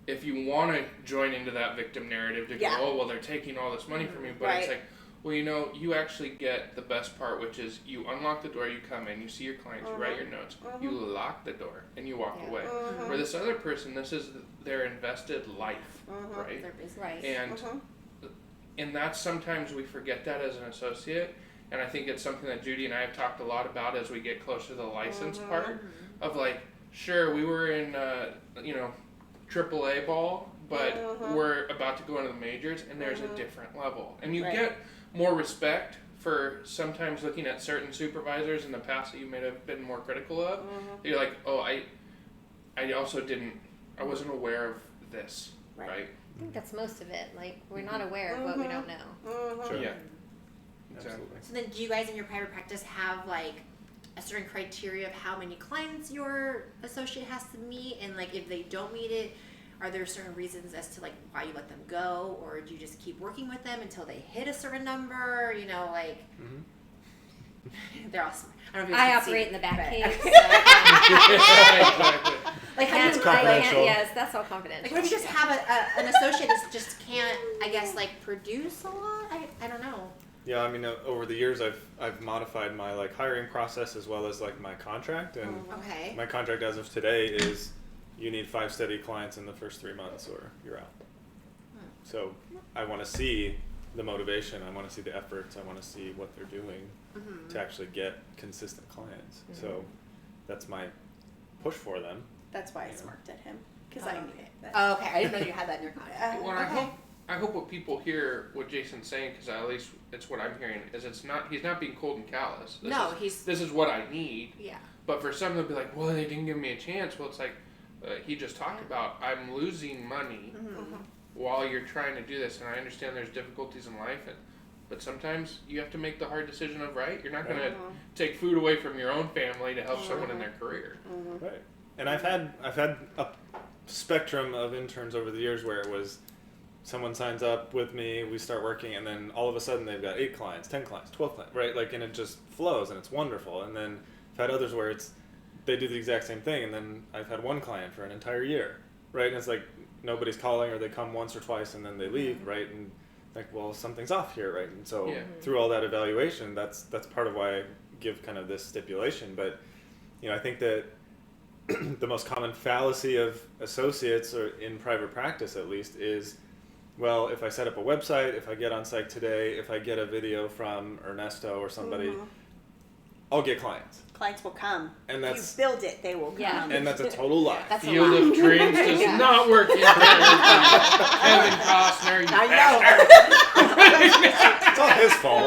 If you want to join into that victim narrative to go, oh, well, they're taking all this money from me, but it's like, well, you know, you actually get the best part, which is you unlock the door, you come in, you see your clients, you write your notes, you lock the door, and you walk away. For this other person, this is their invested life, right? Their business. Right. And that's sometimes we forget that as an associate, and I think it's something that Judy and I have talked a lot about as we get closer to the license part, of like, sure, we were in, you know, AAA ball, but we're about to go into the majors, and there's a different level. And you get more respect for sometimes looking at certain supervisors in the past that you may have been more critical of. You're like, oh, I also I wasn't aware of this, right? I think that's most of it. Like, we're not aware of what we don't know. Sure. Yeah. Absolutely. So then, do you guys in your private practice have, like, a certain criteria of how many clients your associate has to meet, and, like, if they don't meet it, are there certain reasons as to, like, why you let them go, or do you just keep working with them until they hit a certain number? You know, like, they're awesome. I don't know if you I can operate see, in the back but- cave. Exactly. Like, how That's do you, confidential. yes, that's all confidential. like, what if you just have an associate that just can't, I guess, like, produce a lot? I don't know. Yeah, I mean, over the years, I've modified my, like, hiring process as well as, like, my contract, and Okay. my contract as of today is you need 5 steady clients in the first 3 months or you're out. So I want to see the motivation, I want to see the efforts, I want to see what they're doing to actually get consistent clients. So that's my push for them. That's why I smirked at him, because I knew it. Oh, okay. I didn't know you had that in your contract. Well, I hope what people hear what Jason's saying, because at least it's what I'm hearing, is he's not being cold and callous. This is what I need. Yeah. But for some, they'll be like, well, they didn't give me a chance. Well, it's like he just talked about, I'm losing money while you're trying to do this, and I understand there's difficulties in life, but sometimes you have to make the hard decision of, right, you're not going to take food away from your own family to help someone in their career. Right. And I've had a spectrum of interns over the years where it was someone signs up with me, we start working, and then all of a sudden they've got 8 clients, 10 clients, 12 clients, right? Like, and it just flows, and it's wonderful. And then I've had others where they do the exact same thing, and then I've had 1 client for an entire year, right? And it's like nobody's calling, or they come once or twice and then they leave, right? And like, well, something's off here, right? And so through all that evaluation, that's part of why I give kind of this stipulation. But, you know, I think that the most common fallacy of associates, or in private practice at least, is, well, if I set up a website, if I get on site today, if I get a video from Ernesto or somebody, I'll get clients. Clients will come. And If you build it, they will come. Yeah. And that's a total lie. That's a Field lot. of Dreams does not work in Kevin Costner. You It's all his fault.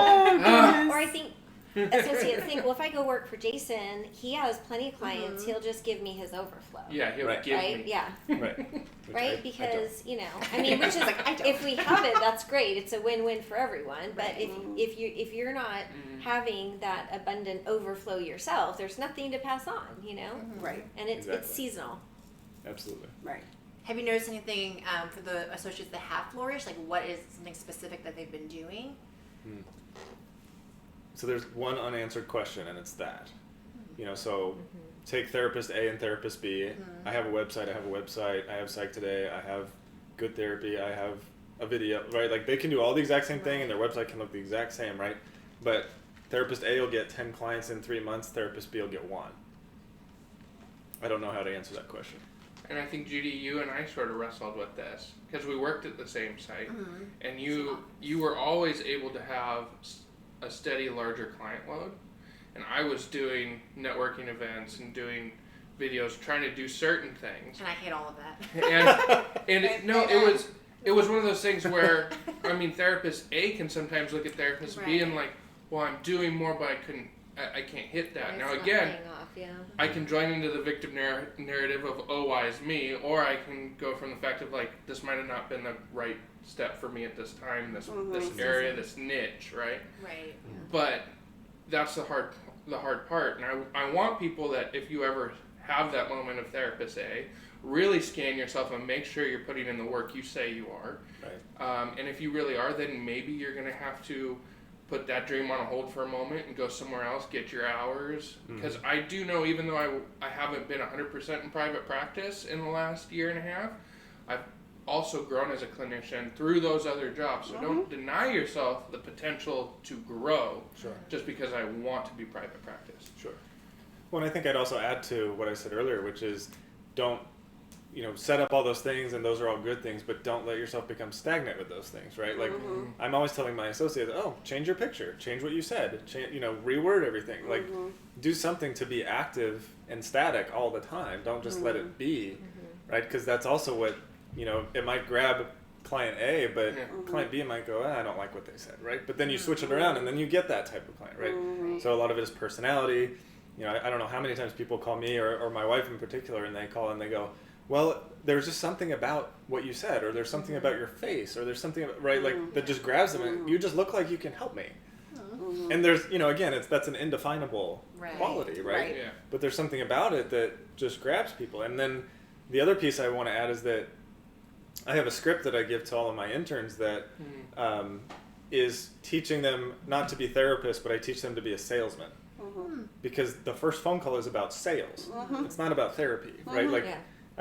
Or I think associates think, well, if I go work for Jason, he has plenty of clients. He'll just give me his overflow. Yeah, he'll Right. give Right? me. Yeah. Right. Which Right? I Because, you know, I mean, which is like, if we have it, that's great. It's a win-win for everyone. But if you're not having that abundant overflow yourself, there's nothing to pass on, you know? Right. And it's Exactly. seasonal. Absolutely. Right. Have you noticed anything for the associates that have flourished? Like, what is something specific that they've been doing? So there's one unanswered question, and it's that. So take therapist A and therapist B. I have a website, I have Psych Today, I have Good Therapy, I have a video, right? Like, they can do all the exact same thing, and their website can look the exact same, right? But therapist A will get 10 clients in 3 months, therapist B will get 1. I don't know how to answer that question. And I think, Judy, you and I sort of wrestled with this because we worked at the same site, and you were always able to have a steady, larger client load, and I was doing networking events and doing videos, trying to do certain things. And I hate all of that. And it was one of those things where, I mean, therapist A can sometimes look at therapist B and like, well, I'm doing more, but I can't hit that. It's now not again, paying off, yeah. I can join into the victim narrative of, oh, why is me? Or I can go from the fact of, like, this might have not been the right step for me at this time, this area, this niche, right? Right. But that's the hard part. And I want people that, if you ever have that moment of therapist A, really scan yourself and make sure you're putting in the work you say you are. Right. And if you really are, then maybe you're going to have to put that dream on hold for a moment and go somewhere else, get your hours. Because I do know, even though I haven't been 100% in private practice in the last year and a half, I've also grown as a clinician through those other jobs. So don't deny yourself the potential to grow just because I want to be private practice. Sure. Well, and I think I'd also add to what I said earlier, which is don't, set up all those things, and those are all good things, but don't let yourself become stagnant with those things, right? Like, I'm always telling my associates, change your picture, change what you said, reword everything. Like, do something to be active and static all the time. Don't just let it be, right? Because that's also what, it might grab client A, but client B might go, I don't like what they said, right? But then you switch it around, and then you get that type of client, right? So a lot of it is personality. I don't know how many times people call me or my wife in particular, and they call and they go, well, there's just something about what you said, or there's something about your face, or there's something about, right, like, that just grabs them, and you just look like you can help me. And there's, again, that's an indefinable quality, right? Yeah. But there's something about it that just grabs people. And then the other piece I want to add is that I have a script that I give to all of my interns that is teaching them not to be therapists, but I teach them to be a salesman. Because the first phone call is about sales. It's not about therapy, right? Like,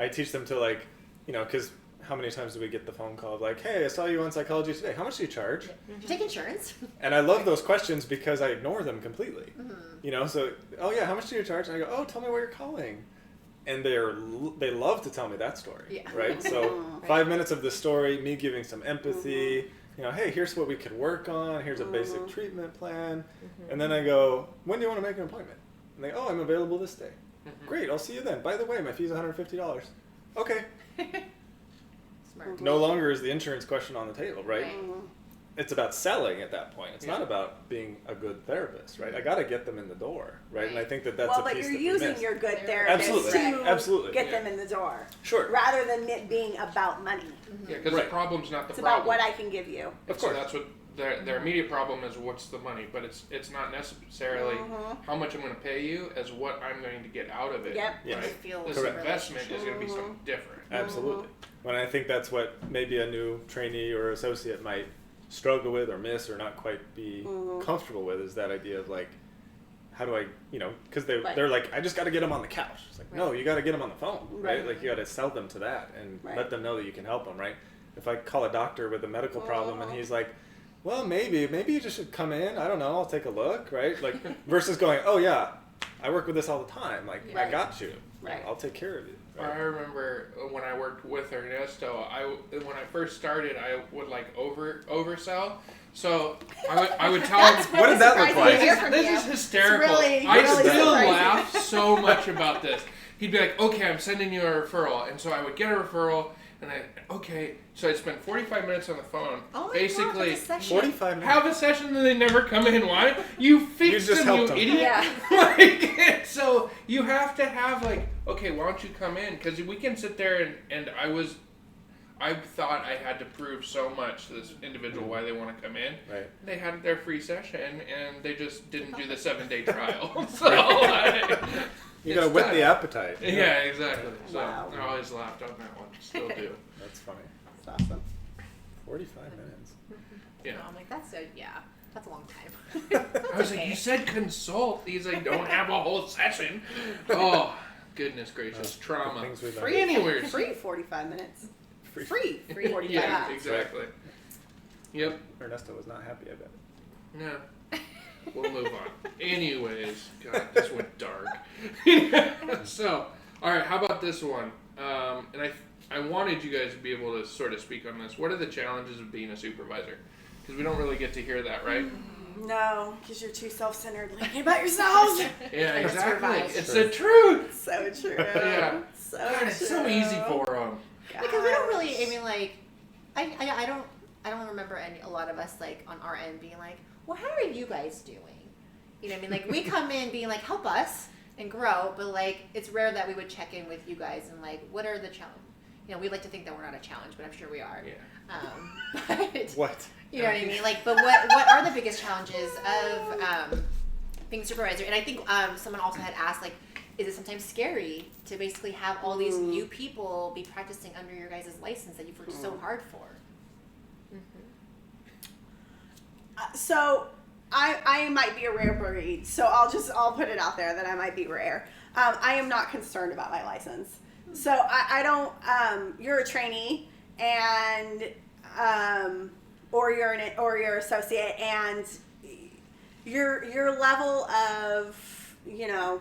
I teach them to, like, because how many times do we get the phone call of, like, hey, I saw you on Psychology Today. How much do you charge? Do you take insurance? And I love those questions because I ignore them completely. So, oh yeah, how much do you charge? And I go, oh, tell me where you're calling. And they love to tell me that story, right? So 5 minutes of the story, me giving some empathy, hey, here's what we could work on, here's a basic treatment plan. And then I go, when do you want to make an appointment? And they go, oh, I'm available this day. Great, I'll see you then. By the way, my fee's $150. Okay. Smart. No longer is the insurance question on the table, right? It's about selling at that point. It's not about being a good therapist, right? I got to get them in the door, right? And I think that's a piece that we miss. Well, but you're using your good therapist to get them in the door. Sure. Rather than it being about money. Yeah, because the problem's not the It's problem. about what I can give you. Of course. So that's what their immediate problem is, what's the money, but it's not necessarily how much I'm going to pay you as what I'm going to get out of it. Yep. Right? Feel This investment is going to be something different. Absolutely. Well, I think that's what maybe a new trainee or associate might struggle with or miss or not quite be comfortable with, is that idea of, like, how do I, because they're like, I just got to get them on the couch. It's like, no, you got to get them on the phone, right? Like, you got to sell them to that and let them know that you can help them, right? If I call a doctor with a medical problem and he's like, well, maybe you just should come in. I don't know. I'll take a look, right? Like, versus going, oh yeah, I work with this all the time. Like, I got you. Right. I'll take care of you. Right? I remember when I worked with Ernesto, when I first started, I would like oversell. So I would tell him, what did that look like? This is hysterical. I still laugh so much about this. He'd be like, okay, I'm sending you a referral. And so I would get a referral, and so I'd spend 45 minutes on the phone. Oh my basically, God, that's a 45 minutes. have a session and they never come in. Why? You fixed them, you idiot. Yeah. So you have to have, like, okay, why don't you come in? Because we can sit there and I thought I had to prove so much to this individual why they want to come in. Right. They had their free session and they just didn't do the 7-day trial. So you got to whet the appetite. Yeah, exactly. So Wow. I always laughed on that one. Still do. That's funny. That's awesome. 45 minutes. Yeah. No, I'm like, that's so, That's a long time. I was like, you said consult. He's like, don't have a whole session. Oh, goodness gracious. Trauma. Things we've done. Free Anywhere. Free 45 minutes. Free. Free 45 Yeah, minutes. exactly. Yep. Ernesto was not happy, I bet. No. We'll move on. Anyways, God, this went dark. So, all right, how about this one? And I wanted you guys to be able to sort of speak on this. What are the challenges of being a supervisor? Because we don't really get to hear that, right? No, because you're too self-centered, thinking about yourselves. Yeah, exactly. Supervise. It's the truth. So true. Yeah. So God, it's so true. easy for them. Because we don't really, I mean, like, I don't remember a lot of us, like, on our end being like, well, how are you guys doing? You know what I mean? Like, we come in being like, help us and grow, but, like, it's rare that we would check in with you guys and, like, what are the challenges? You know, we like to think that we're not a challenge, but I'm sure we are. Yeah. But, What? you know what I mean? Like, but what are the biggest challenges of being a supervisor? And I think someone also had asked, like, is it sometimes scary to basically have all these new people be practicing under your guys' license that you've worked so hard for? So I might be a rare breed, so I'll put it out there that I might be rare. I am not concerned about my license. So I don't, you're a trainee and, or you're an associate, and your level of, you know,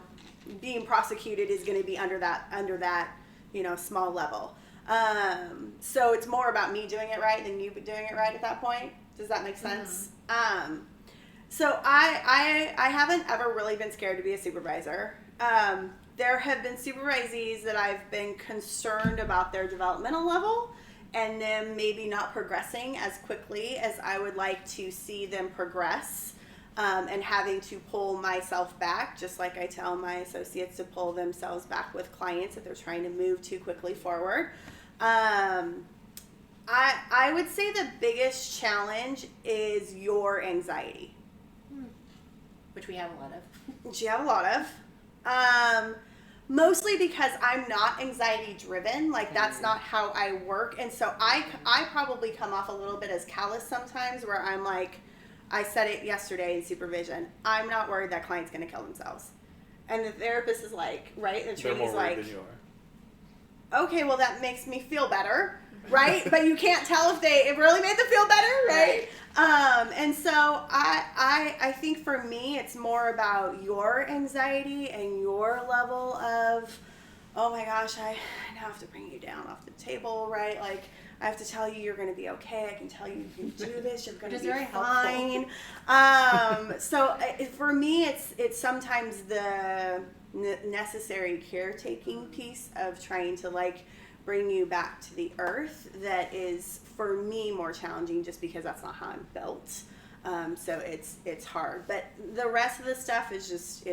being prosecuted is going to be under that, you know, small level. So it's more about me doing it right than you doing it right at that point. Does that make sense? So I haven't ever really been scared to be a supervisor. There have been supervisees that I've been concerned about their developmental level and them maybe not progressing as quickly as I would like to see them progress, and having to pull myself back, just like I tell my associates to pull themselves back with clients if they're trying to move too quickly forward. I would say the biggest challenge is your anxiety. Which we have a lot of. Which you have a lot of. Mostly because I'm not anxiety driven. Like, that's not how I work. And so I probably come off a little bit as callous sometimes, where I'm like, I said it yesterday in supervision, I'm not worried that client's going to kill themselves. And the therapist is like, right? The They're more trainee's worried like, than you are. okay, well, that makes me feel better, right? But you can't tell if it really made them feel better, right? And so I think for me, it's more about your anxiety and your level of, oh my gosh, I now have to bring you down off the table, right? Like, I have to tell you you're going to be okay. I can tell you can do this. You're going to be fine. So for me, it's sometimes the necessary caretaking piece of trying to, like, bring you back to the earth that is, for me, more challenging just because that's not how I'm built. So it's hard. But the rest of the stuff is just,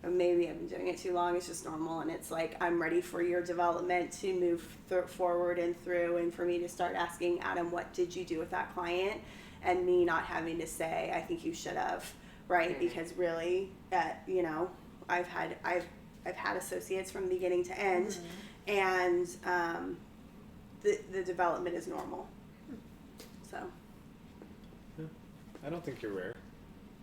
maybe I've been doing it too long. It's just normal. And it's like, I'm ready for your development to move forward and through, and for me to start asking, Adam, what did you do with that client? And me not having to say, I think you should have, right? Because really, you know, I've had associates from beginning to end, and the development is normal. So. I don't think you're rare.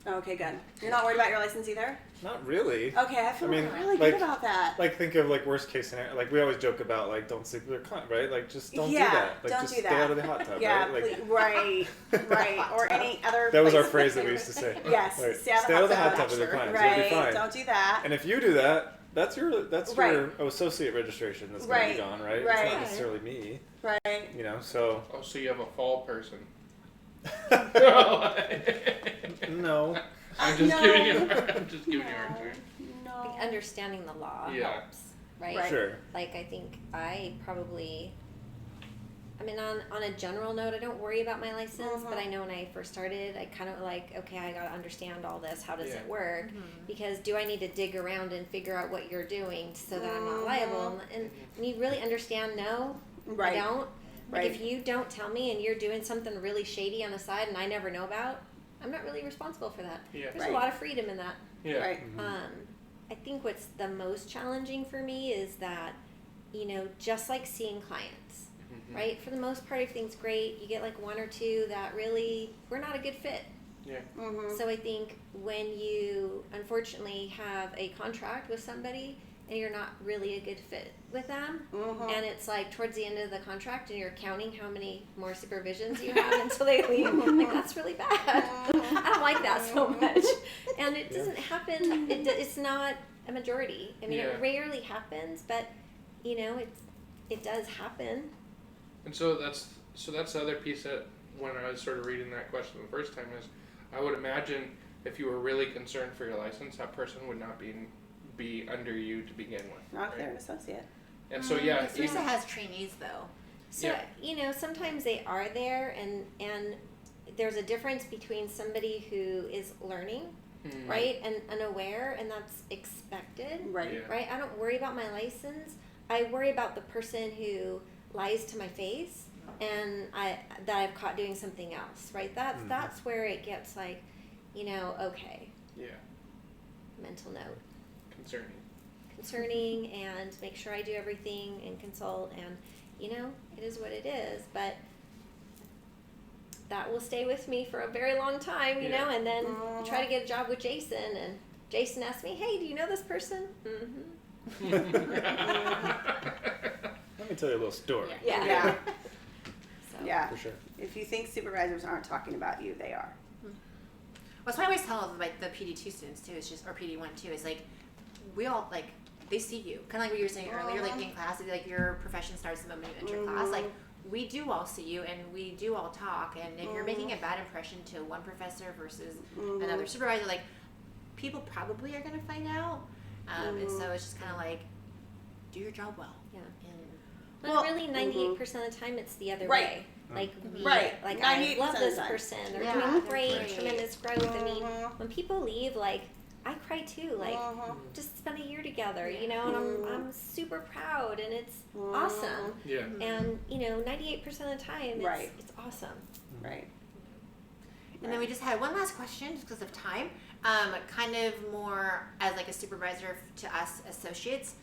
Okay, good. You're not worried about your license either? Not really. Okay, I feel really like, good about that. Like, think of, like, worst case scenario. Like, we always joke about, like, don't sleep with your client, right? Like, just don't do that. Like, don't just do that. stay out of the hot tub, Yeah, right? Like, right. Or any other that was our place phrase that we used to say. Yes, Right. stay Stay out of the hot tub with your Sure. clients. Right, You'll be fine. don't do that. And if you do that, that's your Right. associate registration that's going to Right. be gone, right? Right. It's not necessarily me. Right. You know, so. Oh, so you have a fall person. No. I'm just No. giving you. I'm just giving you a hard time. No. Like, understanding the law Yeah. helps, right? Right. Sure. Like, I think I mean, on a general note, I don't worry about my license, but I know when I first started, I kind of like, okay, I got to understand all this. How does it work? Because do I need to dig around and figure out what you're doing so that I'm not liable? And when you really understand, no, Right. I don't. Like, Right. if you don't tell me and you're doing something really shady on the side and I never know about, I'm not really responsible for that. Yeah. There's Right. a lot of freedom in that. Yeah. Right. I think what's the most challenging for me is that, you know, just like seeing clients, right? For the most part, everything's great. You get like one or two that really, we're not a good fit. Yeah. Mm-hmm. So I think when you unfortunately have a contract with somebody and you're not really a good fit with them, Mm-hmm. and it's like towards the end of the contract and you're counting how many more supervisions you have until they leave, like that's really bad. I don't like that so much. And it doesn't happen, it's not a majority. I mean, Yeah. it rarely happens, but you know, it does happen. And so that's the other piece that when I was sort of reading that question the first time is, I would imagine if you were really concerned for your license, that person would not be under you to begin with. Not if right? they're an associate. And so yeah, Teresa even- has trainees though. So, Yeah. you know, sometimes they are there and there's a difference between somebody who is learning, Mm. right, and unaware, and that's expected, Right. Yeah. right? I don't worry about my license. I worry about the person who lies to my face and that I've caught doing something else, right? That's where it gets like, you know, okay, Yeah. mental note. Concerning. And make sure I do everything and consult, and you know, it is what it is, but that will stay with me for a very long time, you know, and then I try to get a job with Jason, and Jason asks me, hey, do you know this person? Let me tell you a little story. Yeah. Yeah. So. Yeah. For sure. If you think supervisors aren't talking about you, they are. That's what I always tell like the PD2 students too. It's just or PD1 too. Is like we all like they see you. Kind of like what you were saying earlier. Like in class, like your profession starts the moment you enter class. Like we do all see you and we do all talk. And if you're making a bad impression to one professor versus another supervisor, like people probably are gonna find out. And so it's just kind of like do your job well. Yeah. And But really, 98% of the time, it's the other Right. way. Like, Right. like 98% I love of the this time. person. They're Yeah. doing great, Right. tremendous growth. I mean, when people leave, like, I cry too. Like, just spent a year together, you know, and I'm super proud, and it's awesome. Yeah. And, you know, 98% of the time, Right. it's awesome. Right. And then we just had one last question just because of time. Kind of more as like a supervisor to us associates.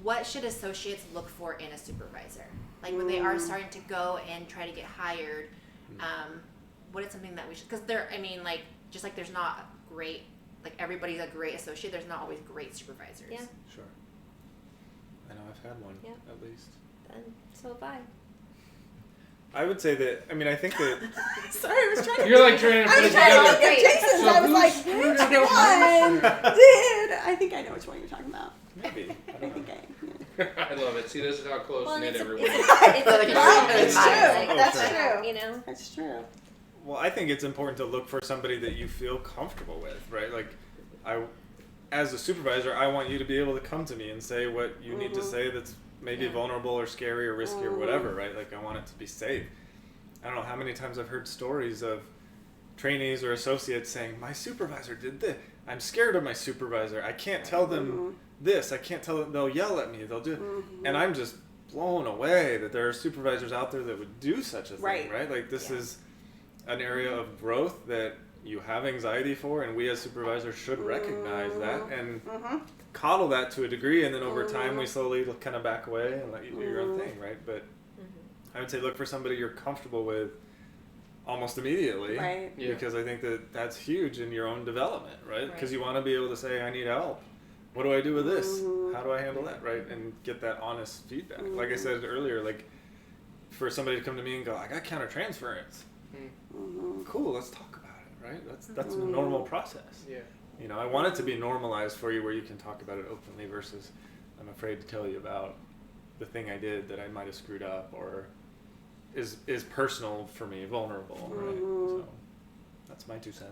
What should associates look for in a supervisor? Like when they are starting to go and try to get hired, what is something that we should, because there, I mean, like, just like there's not great, like everybody's a great associate, there's not always great supervisors. Yeah. Sure. I know I've had one, Yeah. at least. And so have I. I would say that, I mean, I think that, Sorry, I was trying to. You're like trying to I put was it trying to together. think of Jason's. So I was who's like, screwed which up? one? Dude, I think I know which one you're talking about. maybe, I I don't think know. I. I love it. See, this is how close Well, knit it's everyone is. it's Like, a Well, it's it's true. true. Oh, That's sure. true. you know. That's true. Well, I think it's important to look for somebody that you feel comfortable with, right? Like, as a supervisor, I want you to be able to come to me and say what you need to say that's maybe vulnerable or scary or risky or whatever, right? Like, I want it to be safe. I don't know how many times I've heard stories of trainees or associates saying, my supervisor did this. I'm scared of my supervisor. I can't tell them this. I can't tell them. They'll yell at me. They'll do And I'm just blown away that there are supervisors out there that would do such a thing, Right. right? Like, this is an area of growth that you have anxiety for, and we as supervisors should recognize that and coddle that to a degree, and then over time we slowly kind of back away and let you do your own thing, right? But I would say look for somebody you're comfortable with almost immediately, Right. Yeah. because I think that that's huge in your own development, right? Because Right. you want to be able to say, I need help. What do I do with this? How do I handle that, right? And get that honest feedback. Like I said earlier, like for somebody to come to me and go, I got countertransference. Cool, let's talk about it, right? That's a normal process. Yeah. You know, I want it to be normalized for you where you can talk about it openly versus I'm afraid to tell you about the thing I did that I might have screwed up or is personal for me, vulnerable, right? So that's my 2 cents.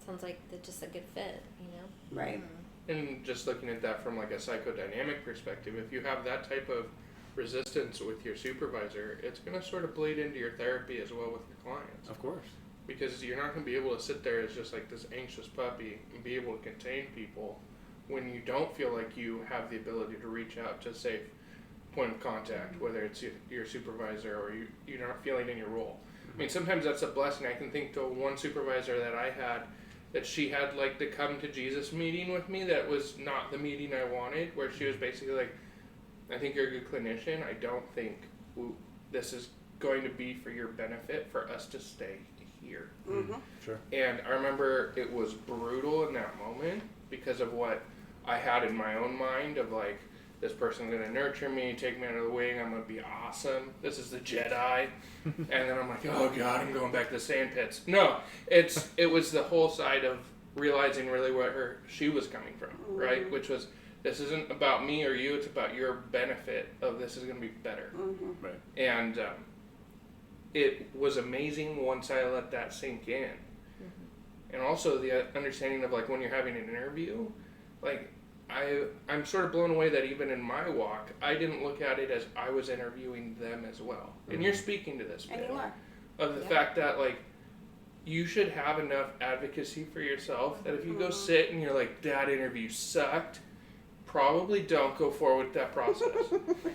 Sounds like they're just a good fit, you know. Right. And just looking at that from like a psychodynamic perspective, if you have that type of resistance with your supervisor, it's going to sort of bleed into your therapy as well with your clients. Of course. Because you're not going to be able to sit there as just like this anxious puppy and be able to contain people when you don't feel like you have the ability to reach out to safe point of contact, whether it's your supervisor or you're not feeling in your role. I mean, sometimes that's a blessing. I can think to one supervisor that I had that she had like the come to Jesus meeting with me that was not the meeting I wanted, where she was basically like, I think you're a good clinician. I don't think this is going to be for your benefit for us to stay here. Mm-hmm. Sure. And I remember it was brutal in that moment because of what I had in my own mind of like, this person's going to nurture me, take me under the wing, I'm going to be awesome. This is the Jedi. And then I'm like, oh God, I'm going back to the sand pits. No, it was the whole side of realizing really where she was coming from, right? Which was, this isn't about me or you, it's about your benefit of this is going to be better. Mm-hmm. Right. And it was amazing once I let that sink in. And also the understanding of like when you're having an interview, like I'm sort of blown away that even in my walk, I didn't look at it as I was interviewing them as well. And you're speaking to this And bit you are. of the fact that like you should have enough advocacy for yourself that if you go sit and you're like, that interview sucked, probably don't go forward with that process.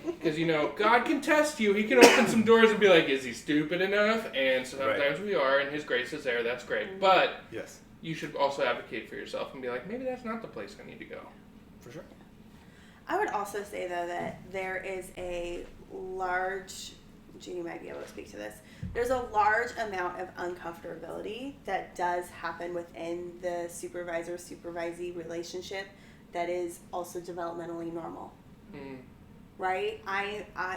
Because, you know, God can test you. He can open some doors and be like, is he stupid enough? And sometimes we are, and his grace is there. That's great. But Yes. you should also advocate for yourself and be like, maybe that's not the place I need to go. For sure. I would also say, though, that there is a large, Jeannie might be able to speak to this, there's a large amount of uncomfortability that does happen within the supervisor-supervisee relationship that is also developmentally normal. Mm. Right?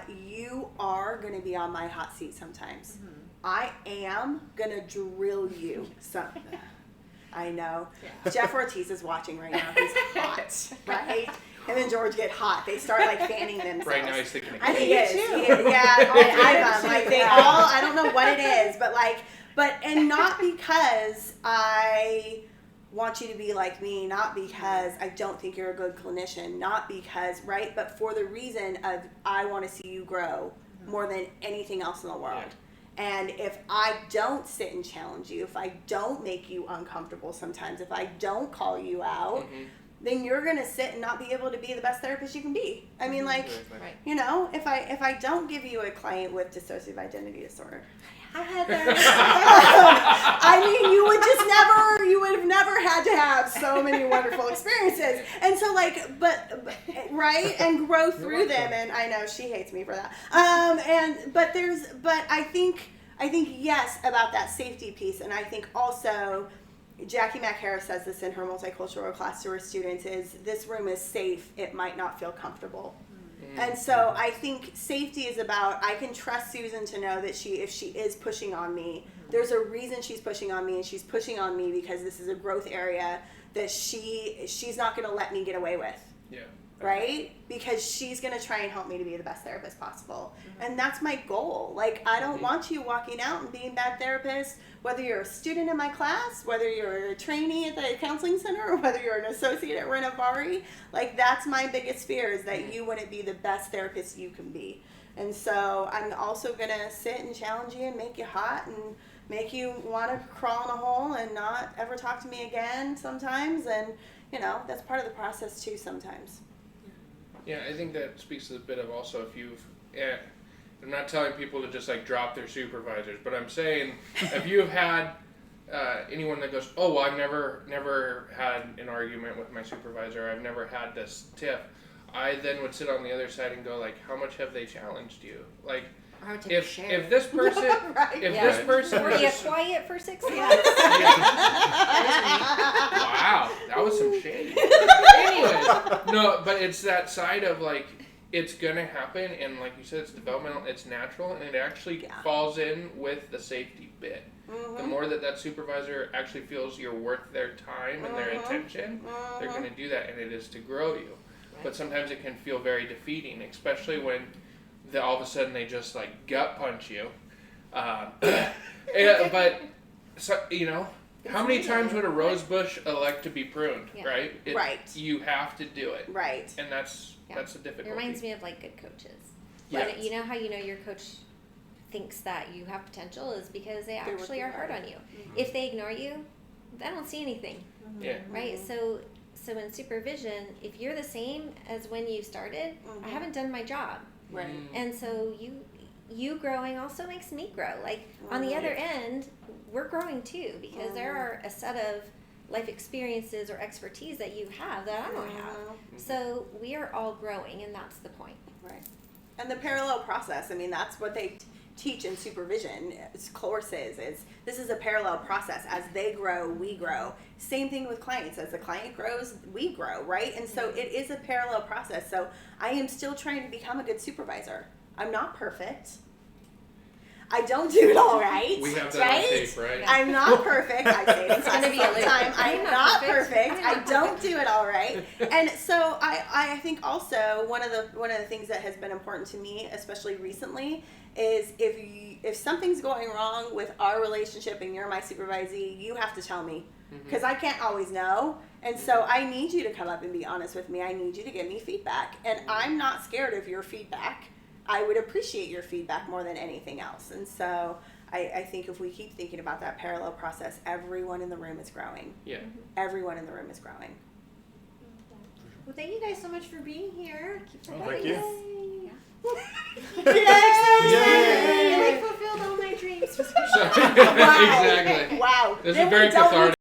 You are going to be on my hot seat sometimes. Mm-hmm. I am going to drill you. I know. Yeah. Jeff Ortiz is watching right now. He's hot, right? Him and George get hot. They start like fanning themselves. Right now he's thinking I think he is. Yeah, all three of them. Like they all, I don't know what it is, and not because I want you to be like me, not because I don't think you're a good clinician, not because, right, but for the reason of I want to see you grow more than anything else in the world. Yeah. And if I don't sit and challenge you, if I don't make you uncomfortable sometimes, if I don't call you out, then you're going to sit and not be able to be the best therapist you can be. I mean, like, Right. you know, if I don't give you a client with dissociative identity disorder, Hi, Heather. I mean, you would have never had to have so many wonderful experiences. And so like, but right. And grow through them. And I know she hates me for that. But I think yes, about that safety piece. And I think also Jackie McHarris says this in her multicultural class to her students is this room is safe. It might not feel comfortable. And so I think safety is about, I can trust Susan to know that if she is pushing on me, there's a reason she's pushing on me, and she's pushing on me because this is a growth area that she's not going to let me get away with. Yeah. Right? Because she's going to try and help me to be the best therapist possible. And that's my goal. Like, I don't want you walking out and being a bad therapist, whether you're a student in my class, whether you're a trainee at the counseling center, or whether you're an associate at Renovari. Like, that's my biggest fear is that you wouldn't be the best therapist you can be. And so I'm also going to sit and challenge you and make you hot and make you want to crawl in a hole and not ever talk to me again sometimes. And, you know, that's part of the process too sometimes. Yeah, I think that speaks to a bit of also if you've, I'm not telling people to just like drop their supervisors, but I'm saying if you've had anyone that goes, oh, well, I've never had an argument with my supervisor, I've never had this tiff, I then would sit on the other side and go like, how much have they challenged you? Like, if this person, Right. this person Were was you just, quiet for 6 months? wow, that was some shade. Anyways, no, but it's that side of like, it's gonna happen, and like you said, it's developmental, it's natural, and it actually falls in with the safety bit. The more that supervisor actually feels you're worth their time and their attention, they're gonna do that, and it is to grow you. But sometimes it can feel very defeating, especially when all of a sudden they just like gut punch you. But so, you know, how many times would a rose bush elect to be pruned? Yeah. Right? Right. You have to do it. Right. And that's a difficulty. It reminds me of like good coaches. Yeah. You know how you know your coach thinks that you have potential is because they actually are hard on you. If they ignore you, they don't see anything. Yeah. Right? So in supervision, if you're the same as when you started, I haven't done my job. Right. And so you growing also makes me grow. Like on the other end, we're growing too because there are a set of life experiences or expertise that you have that I don't have. So we are all growing, and that's the point. Right. And the parallel process, I mean, that's what they teach in supervision courses. This is a parallel process. As they grow, we grow. Same thing with clients. As the client grows, we grow, right? And so it is a parallel process. So I am still trying to become a good supervisor. I'm not perfect. I don't do it all right. We have that right? on tape, right? I'm not perfect. I say it in class be all a the loop. time. I'm not perfect. I'm I not don't do it all right. And so I think also one of the things that has been important to me, especially recently, is if something's going wrong with our relationship and you're my supervisee, you have to tell me, because I can't always know. And so I need you to come up and be honest with me. I need you to give me feedback, and I'm not scared of your feedback. I would appreciate your feedback more than anything else. And so I think if we keep thinking about that parallel process, everyone in the room is growing. Yeah. Everyone in the room is growing. Well, thank you guys so much for being here. Thank you. You like fulfilled all my dreams. Exactly. Wow. This Then is we very don't cathartic.